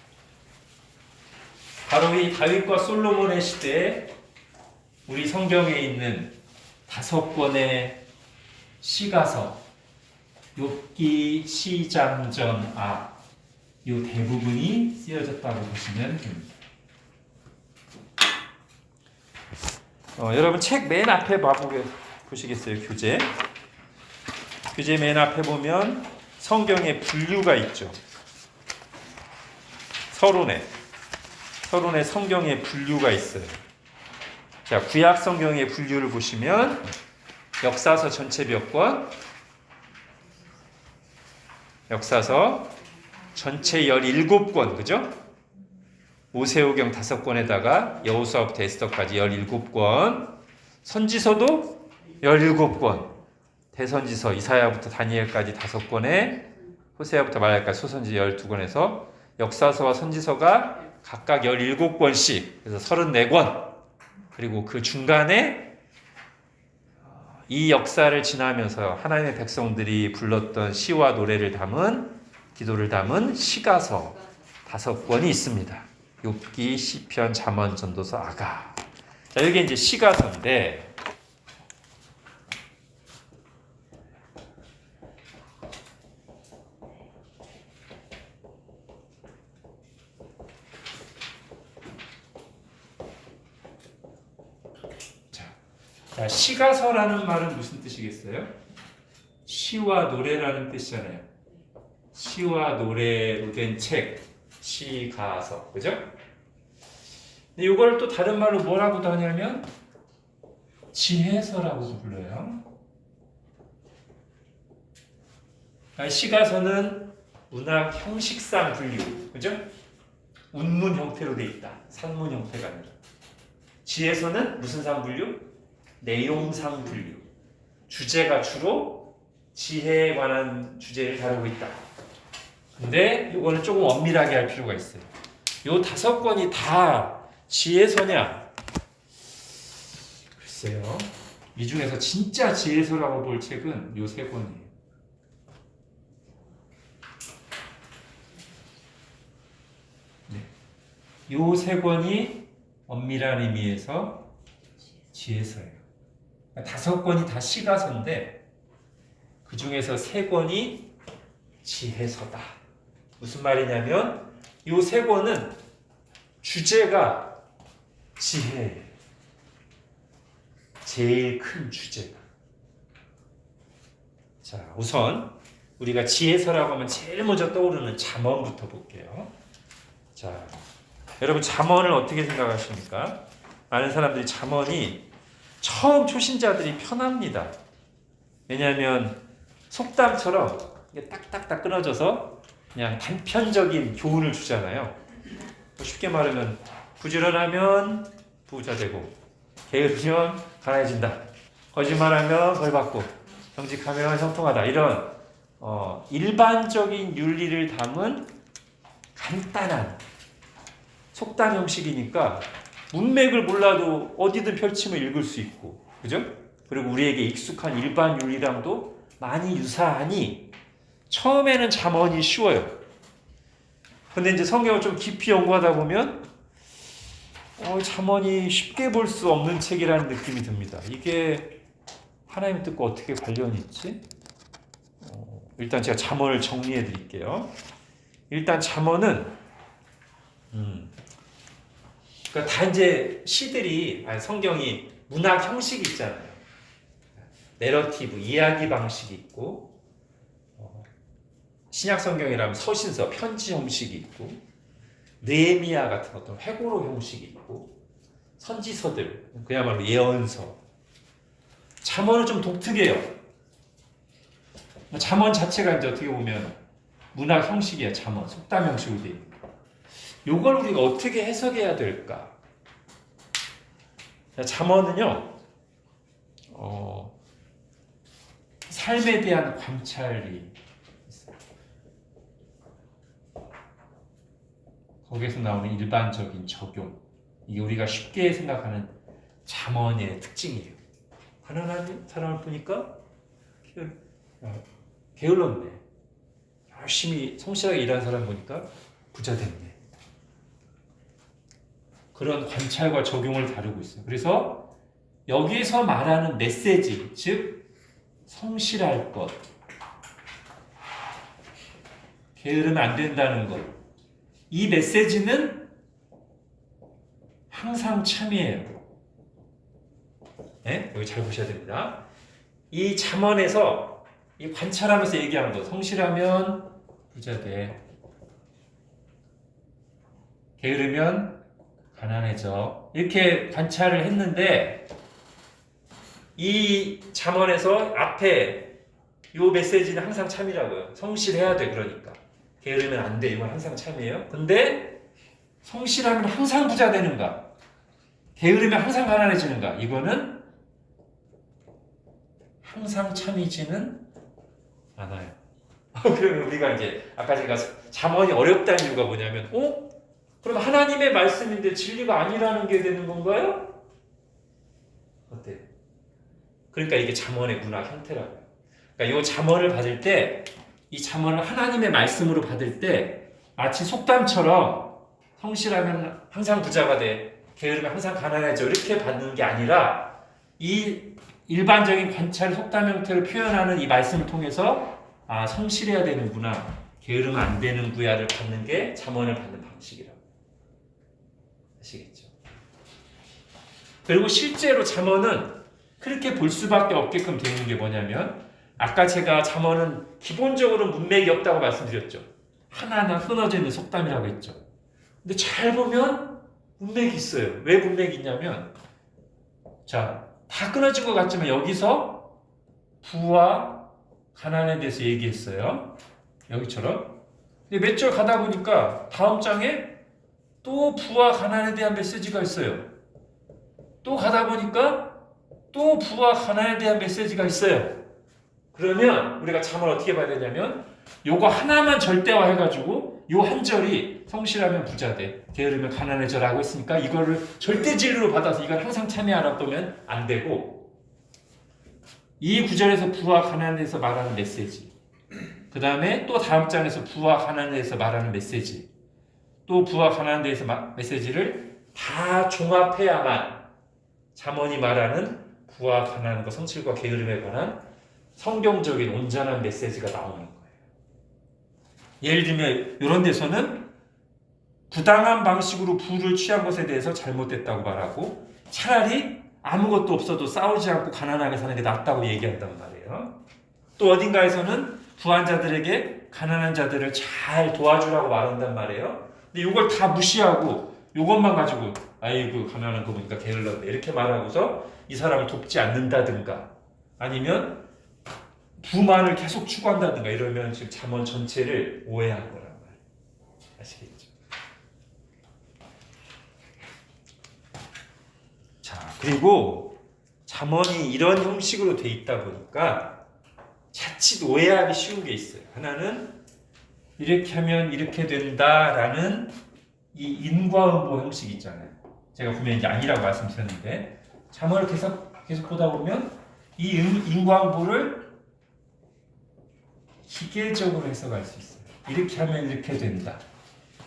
바로 이 다윗과 솔로몬의 시대에 우리 성경에 있는 5권의 시가서, 욥기, 시장전, 이 대부분이 쓰여졌다고 보시면 됩니다. 여러분 책 맨 앞에 보시겠어요? 교재 맨 앞에 보면 성경에 분류가 있죠. 서론에 성경에 분류가 있어요. 자, 구약 성경의 분류를 보시면 역사서 전체 몇 권? 역사서 전체 17권, 그죠? 모세오경 5권에다가 여호수아부터 에스더까지 17권, 선지서도 17권, 대선지서 이사야부터 다니엘까지 5권에 호세아부터 말라기까지 소선지 12권에서 역사서와 선지서가 각각 17권씩, 그래서 34권. 그리고 그 중간에 이 역사를 지나면서 하나님의 백성들이 불렀던 시와 노래를 담은, 기도를 담은 시가서 5권이 있습니다. 욥기, 시편, 잠언, 전도서, 아가. 자, 이게 이제 시가서인데, 자, 시가서라는 말은 무슨 뜻이겠어요? 시와 노래라는 뜻이잖아요. 시와 노래로 된 책, 시가서, 그죠? 근데 이걸 또 다른 말로 뭐라고도 하냐면 지혜서라고도 불러요. 시가서는 문학 형식상 분류, 그죠? 운문 형태로 돼 있다. 산문 형태가 아니라. 지혜서는 무슨 상 분류? 내용상 분류. 주제가 주로 지혜에 관한 주제를 다루고 있다. 근데 이거는 조금 엄밀하게 할 필요가 있어요. 요 5권이 다 지혜서냐? 글쎄요. 이 중에서 진짜 지혜서라고 볼 책은 요 3권이에요. 네. 요 3권이 엄밀한 의미에서 지혜서예요. 5권이 다 시가서인데 그 중에서 3권이 지혜서다. 무슨 말이냐면 이 3권은 주제가 지혜예요. 제일 큰 주제가. 자, 우선 우리가 지혜서라고 하면 제일 먼저 떠오르는 잠언부터 볼게요. 자, 여러분 잠언을 어떻게 생각하십니까? 많은 사람들이 잠언이 처음 초신자들이 편합니다. 왜냐하면 속담처럼 이게 딱딱딱 끊어져서 그냥 단편적인 교훈을 주잖아요. 쉽게 말하면 부지런하면 부자 되고, 게으르면 가난해진다. 거짓말하면 벌 받고, 정직하면 형통하다. 이런 일반적인 윤리를 담은 간단한 속담 형식이니까 문맥을 몰라도 어디든 펼치면 읽을 수 있고, 그죠? 그리고 우리에게 익숙한 일반 윤리랑도 많이 유사하니 처음에는 잠언이 쉬워요. 근데 이제 성경을 좀 깊이 연구하다 보면 잠언이 쉽게 볼 수 없는 책이라는 느낌이 듭니다. 이게 하나님 뜻과 어떻게 관련이 있지? 일단 제가 잠언을 정리해 드릴게요. 일단 잠언은 그러니까 다 이제 시들이, 성경이 문학 형식이 있잖아요. 내러티브, 이야기 방식이 있고, 신약 성경이라면 서신서, 편지 형식이 있고, 느헤미야 같은 어떤 회고록 형식이 있고, 선지서들, 그야말로 예언서. 잠언은 좀 독특해요. 잠언 자체가 이제 어떻게 보면 문학 형식이야. 잠언, 속담 형식으로 돼 있는 거. 요걸 우리가 어떻게 해석해야 될까? 잠언은요, 삶에 대한 관찰이 있어요. 거기에서 나오는 일반적인 적용. 이게 우리가 쉽게 생각하는 잠언의 특징이에요. 가난한 사람을 보니까 게을렀네. 열심히 성실하게 일하는 사람 보니까 부자 됐네. 그런 관찰과 적용을 다루고 있어요. 그래서 여기서 말하는 메시지, 즉 성실할 것, 게으르면 안 된다는 것, 이 메시지는 항상 참이에요. 네? 여기 잘 보셔야 됩니다. 이 잠언에서 이 관찰하면서 얘기하는 거, 성실하면 부자 돼, 게으르면 가난해져, 이렇게 관찰을 했는데 이 잠언에서 앞에 이 메시지는 항상 참이라고요. 성실해야 돼. 그러니까 게으르면 안 돼. 이건 항상 참이에요. 근데 성실하면 항상 부자 되는가? 게으르면 항상 가난해지는가? 이거는 항상 참이지는 않아요. 그러면 우리가 이제 아까 제가 잠언이 어렵다는 이유가 뭐냐면, 그럼 하나님의 말씀인데 진리가 아니라는 게 되는 건가요? 어때요? 그러니까 이게 잠언의 문학 형태라고요. 그러니까 이 잠언을 받을 때, 이 잠언을 하나님의 말씀으로 받을 때 마치 속담처럼 성실하면 항상 부자가 돼, 게으르면 항상 가난해져, 이렇게 받는 게 아니라 이 일반적인 관찰 속담 형태로 표현하는 이 말씀을 통해서 성실해야 되는구나, 게으르면 안 되는구야를 받는 게 잠언을 받는 방식이라고. 아시겠죠? 그리고 실제로 잠언은 그렇게 볼 수밖에 없게끔 되는 게 뭐냐면, 아까 제가 잠언은 기본적으로 문맥이 없다고 말씀드렸죠. 하나하나 끊어져 있는 속담이라고 했죠. 근데 잘 보면 문맥이 있어요. 왜 문맥이 있냐면, 자, 다 끊어진 것 같지만 여기서 부와 가난에 대해서 얘기했어요. 여기처럼. 근데 몇 절 가다 보니까 다음 장에 또 부와 가난에 대한 메시지가 있어요. 또 가다 보니까 또 부와 가난에 대한 메시지가 있어요. 그러면 우리가 잠을 어떻게 봐야 되냐면, 요거 하나만 절대화해가지고 요 한 절이 성실하면 부자 돼, 게으르면 가난해져라고 했으니까 이거를 절대 진리로 받아서 이걸 항상 참여하라 보면 안 되고, 이 구절에서 부와 가난에 대해서 말하는 메시지, 그 다음에 또 다음 장에서 부와 가난에 대해서 말하는 메시지, 또 부와 가난에 대해서 메시지를 다 종합해야만 잠언이 말하는 부와 가난과 성실과 게으름에 관한 성경적인 온전한 메시지가 나오는 거예요. 예를 들면 이런 데서는 부당한 방식으로 부를 취한 것에 대해서 잘못됐다고 말하고, 차라리 아무것도 없어도 싸우지 않고 가난하게 사는 게 낫다고 얘기한단 말이에요. 또 어딘가에서는 부한 자들에게 가난한 자들을 잘 도와주라고 말한단 말이에요. 근데 이걸 다 무시하고 이것만 가지고 아이고 가난한 거 보니까 게을렀네, 이렇게 말하고서 이 사람을 돕지 않는다든가, 아니면 부만을 계속 추구한다든가 이러면 지금 잠언 전체를 오해한 거란 말이에요. 아시겠죠? 자, 그리고 잠언이 이런 형식으로 돼 있다 보니까 자칫 오해하기 쉬운 게 있어요. 하나는 이렇게 하면 이렇게 된다라는 이 인과응보 형식 있잖아요. 제가 분명히 이게 아니라고 말씀드렸는데, 잠언을 계속 보다 보면 이 인과응보를 기계적으로 해석할 수 있어요. 이렇게 하면 이렇게 된다.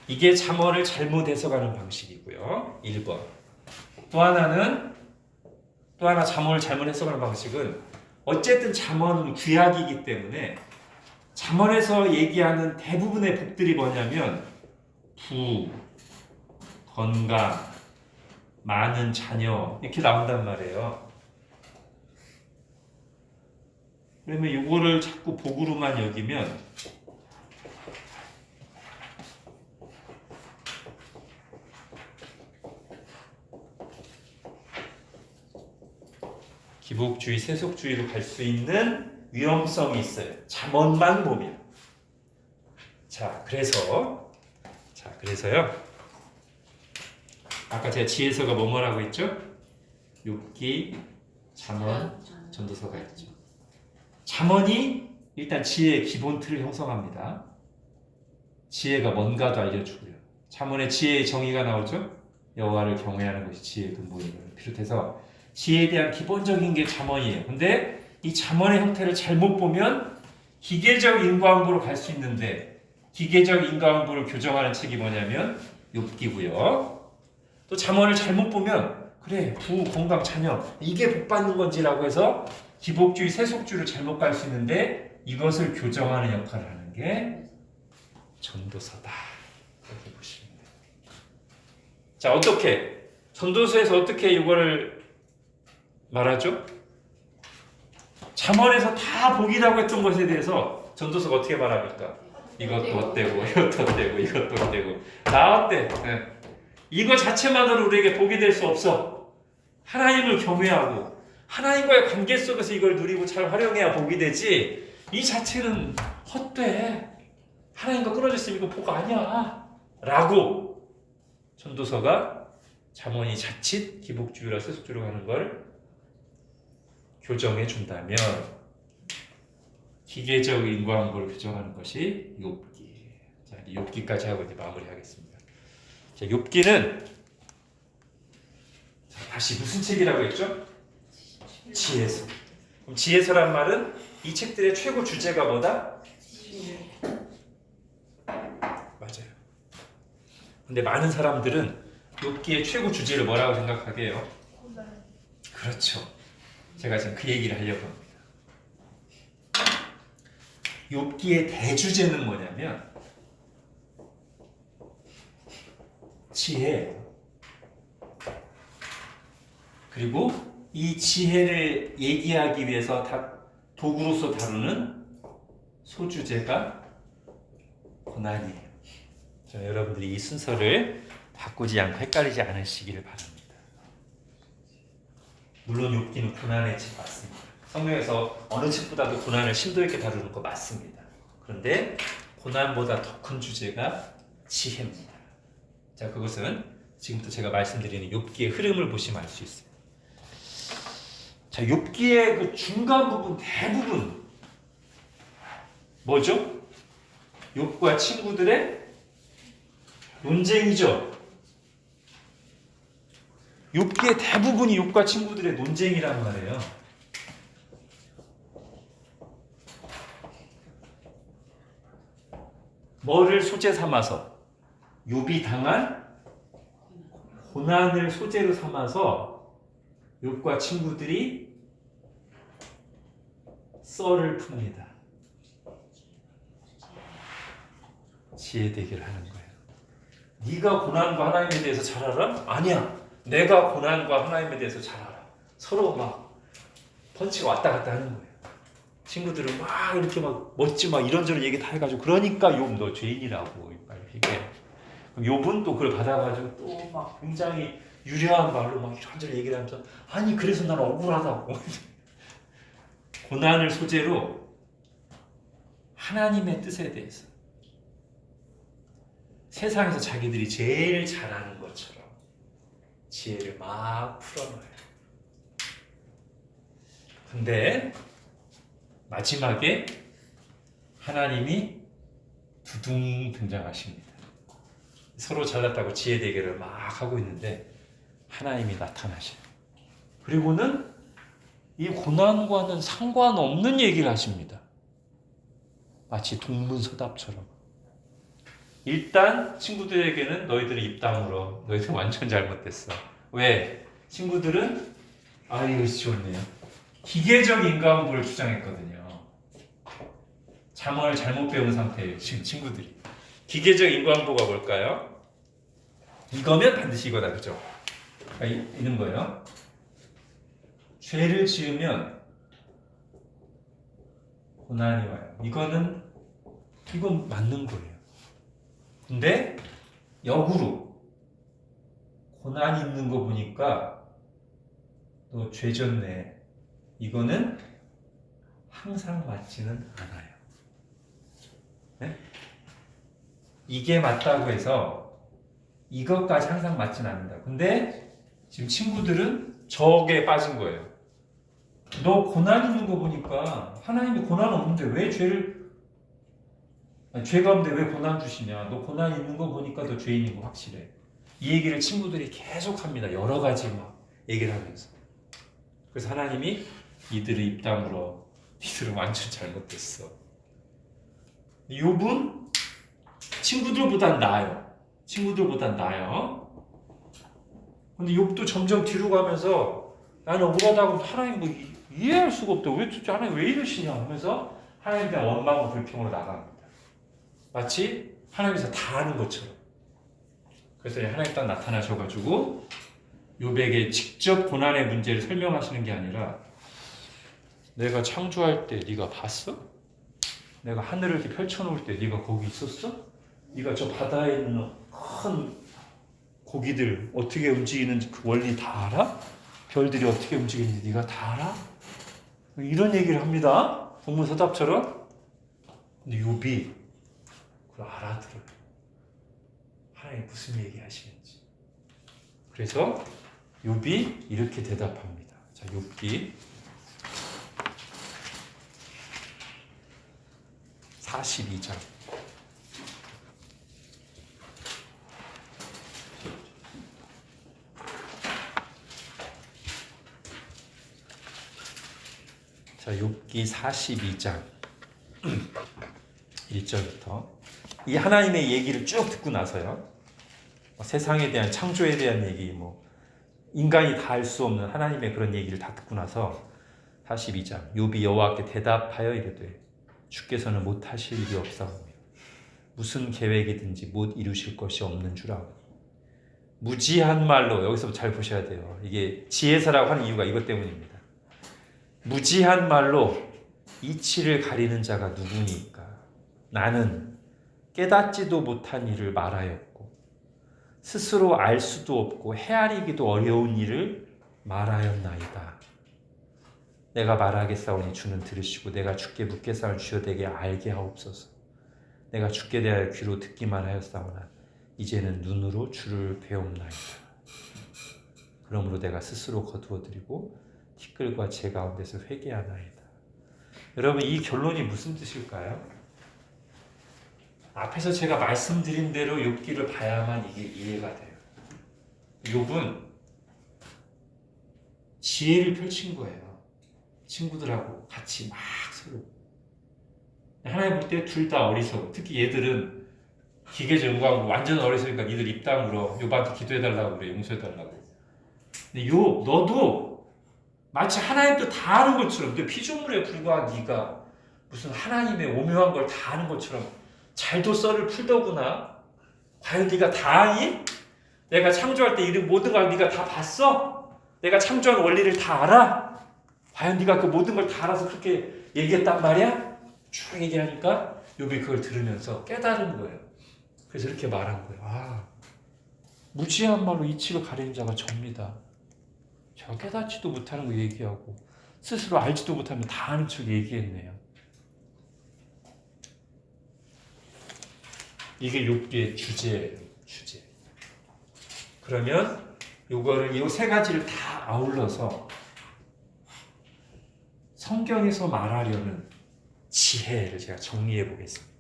이게 잠언을 잘못 해석하는 방식이고요. 1번. 또 하나 잠언을 잘못 해석하는 방식은, 어쨌든 잠언은 구약이기 때문에 잠언에서 얘기하는 대부분의 복들이 뭐냐면 부, 건강, 많은 자녀 이렇게 나온단 말이에요. 그러면 이거를 자꾸 복으로만 여기면 기복주의, 세속주의로 갈 수 있는 위험성이 있어요. 잠언만 보면. 그래서요. 아까 제가 지혜서가 뭐라고 했죠? 욥기, 잠언, 전도서가 있죠. 잠언이 일단 지혜의 기본 틀을 형성합니다. 지혜가 뭔가도 알려주고요. 잠언에 지혜의 정의가 나오죠. 여호와를 경외하는 것이 지혜의 근본을 비롯해서 지혜에 대한 기본적인 게 잠언이에요. 근데 이 잠언의 형태를 잘못 보면 기계적 인과응보로 갈 수 있는데 기계적 인과응보를 교정하는 책이 뭐냐면 욥기고요. 또 잠언을 잘못 보면 그래 부부, 건강, 자녀 이게 복 받는 건지라고 해서 기복주의, 세속주의로 잘못 갈 수 있는데 이것을 교정하는 역할을 하는 게 전도서다. 이렇게 보시면 돼요. 자, 어떻게 전도서에서 어떻게 이거를 말하죠? 잠언에서 다 복이라고 했던 것에 대해서 전도서가 어떻게 말합니까? 이것도 어때고 이것도 어때고 이것도 어때고 다 어때? 네. 이거 자체만으로 우리에게 복이 될 수 없어. 하나님을 경외하고 하나님과의 관계 속에서 이걸 누리고 잘 활용해야 복이 되지. 이 자체는 헛돼. 하나님과 끊어졌으면 이거 복 아니야 라고 전도서가 잠언이 자칫 기복주의라 세속주의로 가는 걸 교정해 준다면 기계적 인과응보를 교정하는 것이 욥기. 자, 욥기까지 하고 이제 마무리하겠습니다. 자, 욥기는 다시 무슨 책이라고 했죠? 지혜서. 그럼 지혜서란 말은 이 책들의 최고 주제가 뭐다? 맞아요. 근데 많은 사람들은 욥기의 최고 주제를 뭐라고 생각하게 해요? 그렇죠. 제가 지금 그 얘기를 하려고 합니다. 욥기의 대주제는 뭐냐면 지혜예요. 그리고 이 지혜를 얘기하기 위해서 도구로서 다루는 소주제가 고난이에요. 저는 여러분들이 이 순서를 바꾸지 않고 헷갈리지 않으시기를 바랍니다. 물론 욥기는 고난의 책 맞습니다. 성경에서 어느 책보다도 고난을 심도 있게 다루는 거 맞습니다. 그런데 고난보다 더 큰 주제가 지혜입니다. 자, 그것은 지금부터 제가 말씀드리는 욥기의 흐름을 보시면 알 수 있어요. 자, 욥기의 그 중간 부분 대부분 뭐죠? 욥과 친구들의 논쟁이죠. 욥기의 대부분이 욥과 친구들의 논쟁이란 말이에요. 뭐를 소재 삼아서? 욥이 당한 고난을 소재로 삼아서 욥과 친구들이 썰을 풉니다. 지혜 대결을 하는 거예요. 네가 고난과 하나님에 대해서 잘 알아? 아니야. 내가 고난과 하나님에 대해서 잘 알아. 서로 막 펀치가 왔다 갔다 하는 거예요. 친구들은 막 이렇게 막 멋지 막 이런저런 얘기 다 해가지고 그러니까 욥 너 죄인이라고 이렇게. 그럼 욥은 또 그걸 받아가지고 또 막 굉장히 유려한 말로 막 이런저런 얘기를 하면서 아니 그래서 난 억울하다고. 고난을 소재로 하나님의 뜻에 대해서 세상에서 자기들이 제일 잘하는 것처럼 지혜를 막 풀어놔요. 근데 마지막에 하나님이 두둥 등장하십니다. 서로 잘났다고 지혜 대결을 막 하고 있는데 하나님이 나타나셔요. 그리고는 이 고난과는 상관없는 얘기를 하십니다. 마치 동문서답처럼. 일단 친구들에게는 너희들은 입 다물어. 너희들 완전 잘못됐어. 왜? 친구들은 이거 좋네요. 기계적 인과응보를 주장했거든요. 잠언을 잘못 배운 상태예요. 지금 친구들이. 기계적 인과응보가 뭘까요? 이거면 반드시 이거다. 그죠? 있는 거예요. 죄를 지으면 고난이 와요. 이건 맞는 거예요. 근데 역으로 고난이 있는 거 보니까 너 죄졌네. 이거는 항상 맞지는 않아요. 네? 이게 맞다고 해서 이것까지 항상 맞지는 않는다. 근데 지금 친구들은 저게 빠진 거예요. 너 고난 있는 거 보니까 하나님이 고난 없는데 왜 죄가 없는데 왜 고난 주시냐? 너 고난 있는 거 보니까 너 죄인인 거 확실해. 이 얘기를 친구들이 계속 합니다. 여러 가지 막 얘기를 하면서. 그래서 하나님이 이들을 입 다물어. 이들은 완전 잘못됐어. 욥은 친구들보단 나아요. 친구들보단 나아요. 근데 욥도 점점 뒤로 가면서 나는 억울하다고 하나님 뭐 이해할 수가 없다. 왜 하나님 왜 이러시냐 하면서 하나님에 대한 원망과 불평으로 나갑니다. 마치 하나님께서 다 아는 것처럼. 그래서 하나님 딱 나타나셔가지고 욥에게 직접 고난의 문제를 설명하시는 게 아니라 내가 창조할 때 네가 봤어? 내가 하늘을 이렇게 펼쳐놓을 때 네가 거기 있었어? 네가 저 바다에 있는 큰 고기들 어떻게 움직이는지 그 원리 다 알아? 별들이 어떻게 움직이는지 네가 다 알아? 이런 얘기를 합니다. 동문서답처럼. 근데 욥이 그걸 알아들어요. 하나님 무슨 얘기 하시는지. 그래서 욥이 이렇게 대답합니다. 자, 욥기 42장. 자, 욥기 42장 1절부터 이 하나님의 얘기를 쭉 듣고 나서요. 세상에 대한 창조에 대한 얘기, 인간이 다 알 수 없는 하나님의 그런 얘기를 다 듣고 나서 42장 욥이 여호와께 대답하여 이르되 주께서는 못하실 일이 없사오며 무슨 계획이든지 못 이루실 것이 없는 줄 아오니 무지한 말로 여기서 잘 보셔야 돼요. 이게 지혜사라고 하는 이유가 이것 때문입니다. 무지한 말로 이치를 가리는 자가 누구니까 나는 깨닫지도 못한 일을 말하였고 스스로 알 수도 없고 헤아리기도 어려운 일을 말하였나이다. 내가 말하겠사오니 주는 들으시고 내가 주께 묻겠사오니 주여 내게 알게 하옵소서. 내가 주께 대하여 귀로 듣기만 하였사오나 이제는 눈으로 주를 배옵나이다. 그러므로 내가 스스로 거두어드리고 티끌과 재 가운데서 회개하나이다. 여러분 이 결론이 무슨 뜻일까요? 앞에서 제가 말씀드린 대로 욥기를 봐야만 이게 이해가 돼요. 욥은 지혜를 펼친 거예요. 친구들하고 같이 막 서로. 하나님 볼 때 둘 다 어리석어. 특히 얘들은 기계적 응고하고 완전 어리석으니까 니들 입 다물어. 욥한테 기도해달라고 그래. 용서해달라고. 근데 욥 너도 마치 하나님도 다 아는 것처럼 너 피조물에 불과한 네가 무슨 하나님의 오묘한 걸 다 아는 것처럼 잘도 썰을 풀더구나. 과연 네가 다 아니? 내가 창조할 때 이런 모든 걸 네가 다 봤어? 내가 창조한 원리를 다 알아? 과연 네가 그 모든 걸 다 알아서 그렇게 얘기했단 말이야? 쭉 얘기하니까 욥이 그걸 들으면서 깨달은 거예요. 그래서 이렇게 말한 거예요. 무지한 말로 이치를 가리는 자가 접니다. 제가 깨닫지도 못하는 거 얘기하고 스스로 알지도 못하면 다 아는 척 얘기했네요. 이게 욥기의 주제예요. 주제. 그러면 요거를 이 세 가지를 다 아울러서 성경에서 말하려는 지혜를 제가 정리해 보겠습니다.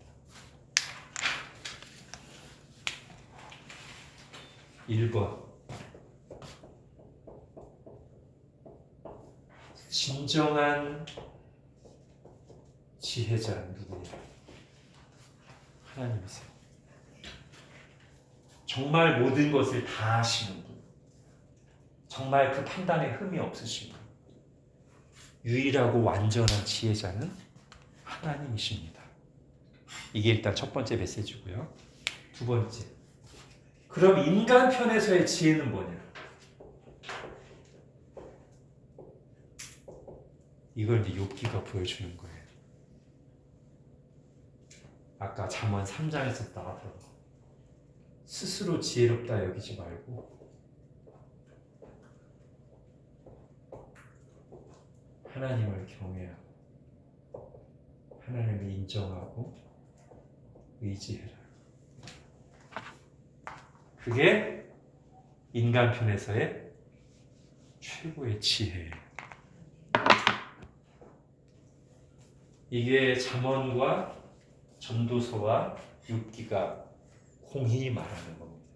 1번 진정한 지혜자는 누구냐? 하나님이세요. 정말 모든 것을 다 아시는 분, 정말 그 판단에 흠이 없으신 분, 유일하고 완전한 지혜자는 하나님이십니다. 이게 일단 첫 번째 메시지고요. 두 번째, 그럼 인간 편에서의 지혜는 뭐냐? 이걸 이제 욥기가 보여주는 거예요. 아까 잠언 3장에서 나왔던 스스로 지혜롭다 여기지 말고 하나님을 경외하고 하나님을 인정하고 의지해라. 그게 인간 편에서의 최고의 지혜예요. 이게 잠언과 전도서와 욥기가 공히 말하는 겁니다.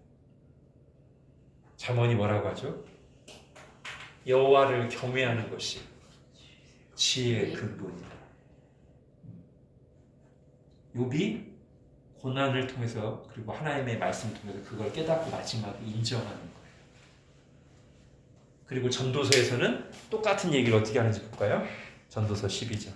잠언이 뭐라고 하죠? 여호와를 경외하는 것이 지혜의 근본이다. 욥이 고난을 통해서 그리고 하나님의 말씀을 통해서 그걸 깨닫고 마지막에 인정하는 거예요. 그리고 전도서에서는 똑같은 얘기를 어떻게 하는지 볼까요? 전도서 12장.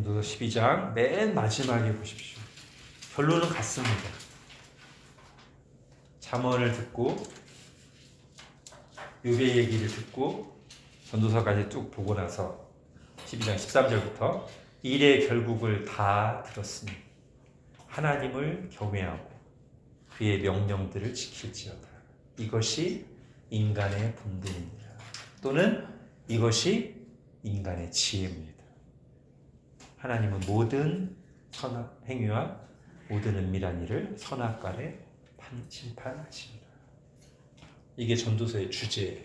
전도서 12장 맨 마지막에 보십시오. 결론은 같습니다. 잠언을 듣고 욥의 얘기를 듣고 전도서까지 쭉 보고 나서 12장 13절부터 일의 결국을 다 들었으니 하나님을 경외하고 그의 명령들을 지킬지어다. 이것이 인간의 본분입니다. 또는 이것이 인간의 지혜입니다. 하나님은 모든 선악 행위와 모든 은밀한 일을 선악간에 심판하십니다. 이게 전도서의 주제예요.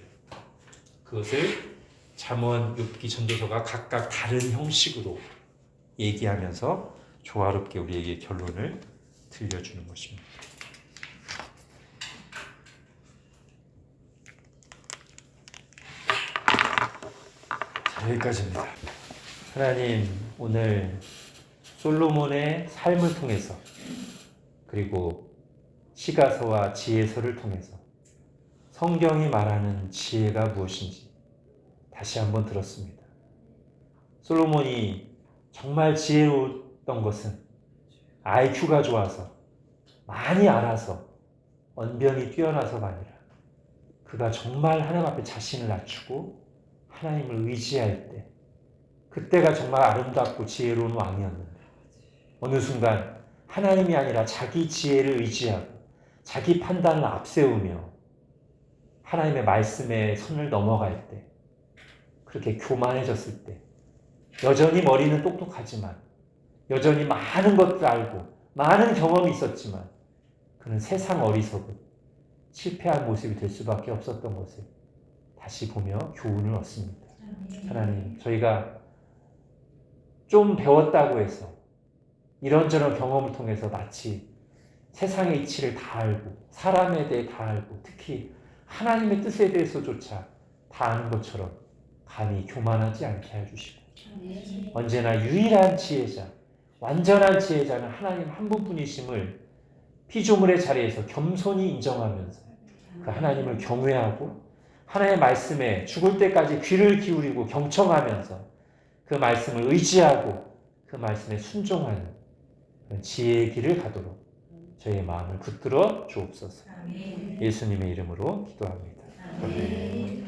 그것을 잠언, 욥기, 전도서가 각각 다른 형식으로 얘기하면서 조화롭게 우리에게 결론을 들려주는 것입니다. 자, 여기까지입니다. 하나님, 오늘 솔로몬의 삶을 통해서 그리고 시가서와 지혜서를 통해서 성경이 말하는 지혜가 무엇인지 다시 한번 들었습니다. 솔로몬이 정말 지혜로웠던 것은 IQ가 좋아서 많이 알아서 언변이 뛰어나서가 아니라 그가 정말 하나님 앞에 자신을 낮추고 하나님을 의지할 때 그때가 정말 아름답고 지혜로운 왕이었는데 어느 순간 하나님이 아니라 자기 지혜를 의지하고 자기 판단을 앞세우며 하나님의 말씀에 선을 넘어갈 때 그렇게 교만해졌을 때 여전히 머리는 똑똑하지만 여전히 많은 것들 알고 많은 경험이 있었지만 그는 세상 어리석은 실패한 모습이 될 수밖에 없었던 것을 다시 보며 교훈을 얻습니다. 하나님, 저희가 좀 배웠다고 해서 이런저런 경험을 통해서 마치 세상의 이치를 다 알고 사람에 대해 다 알고 특히 하나님의 뜻에 대해서조차 다 아는 것처럼 감히 교만하지 않게 해주시고 언제나 유일한 지혜자, 완전한 지혜자는 하나님 한 분뿐이심을 피조물의 자리에서 겸손히 인정하면서 그 하나님을 경외하고 하나님의 말씀에 죽을 때까지 귀를 기울이고 경청하면서 그 말씀을 의지하고 그 말씀에 순종하는 그런 지혜의 길을 가도록 저희의 마음을 붙들어 주옵소서. 예수님의 이름으로 기도합니다. 아멘.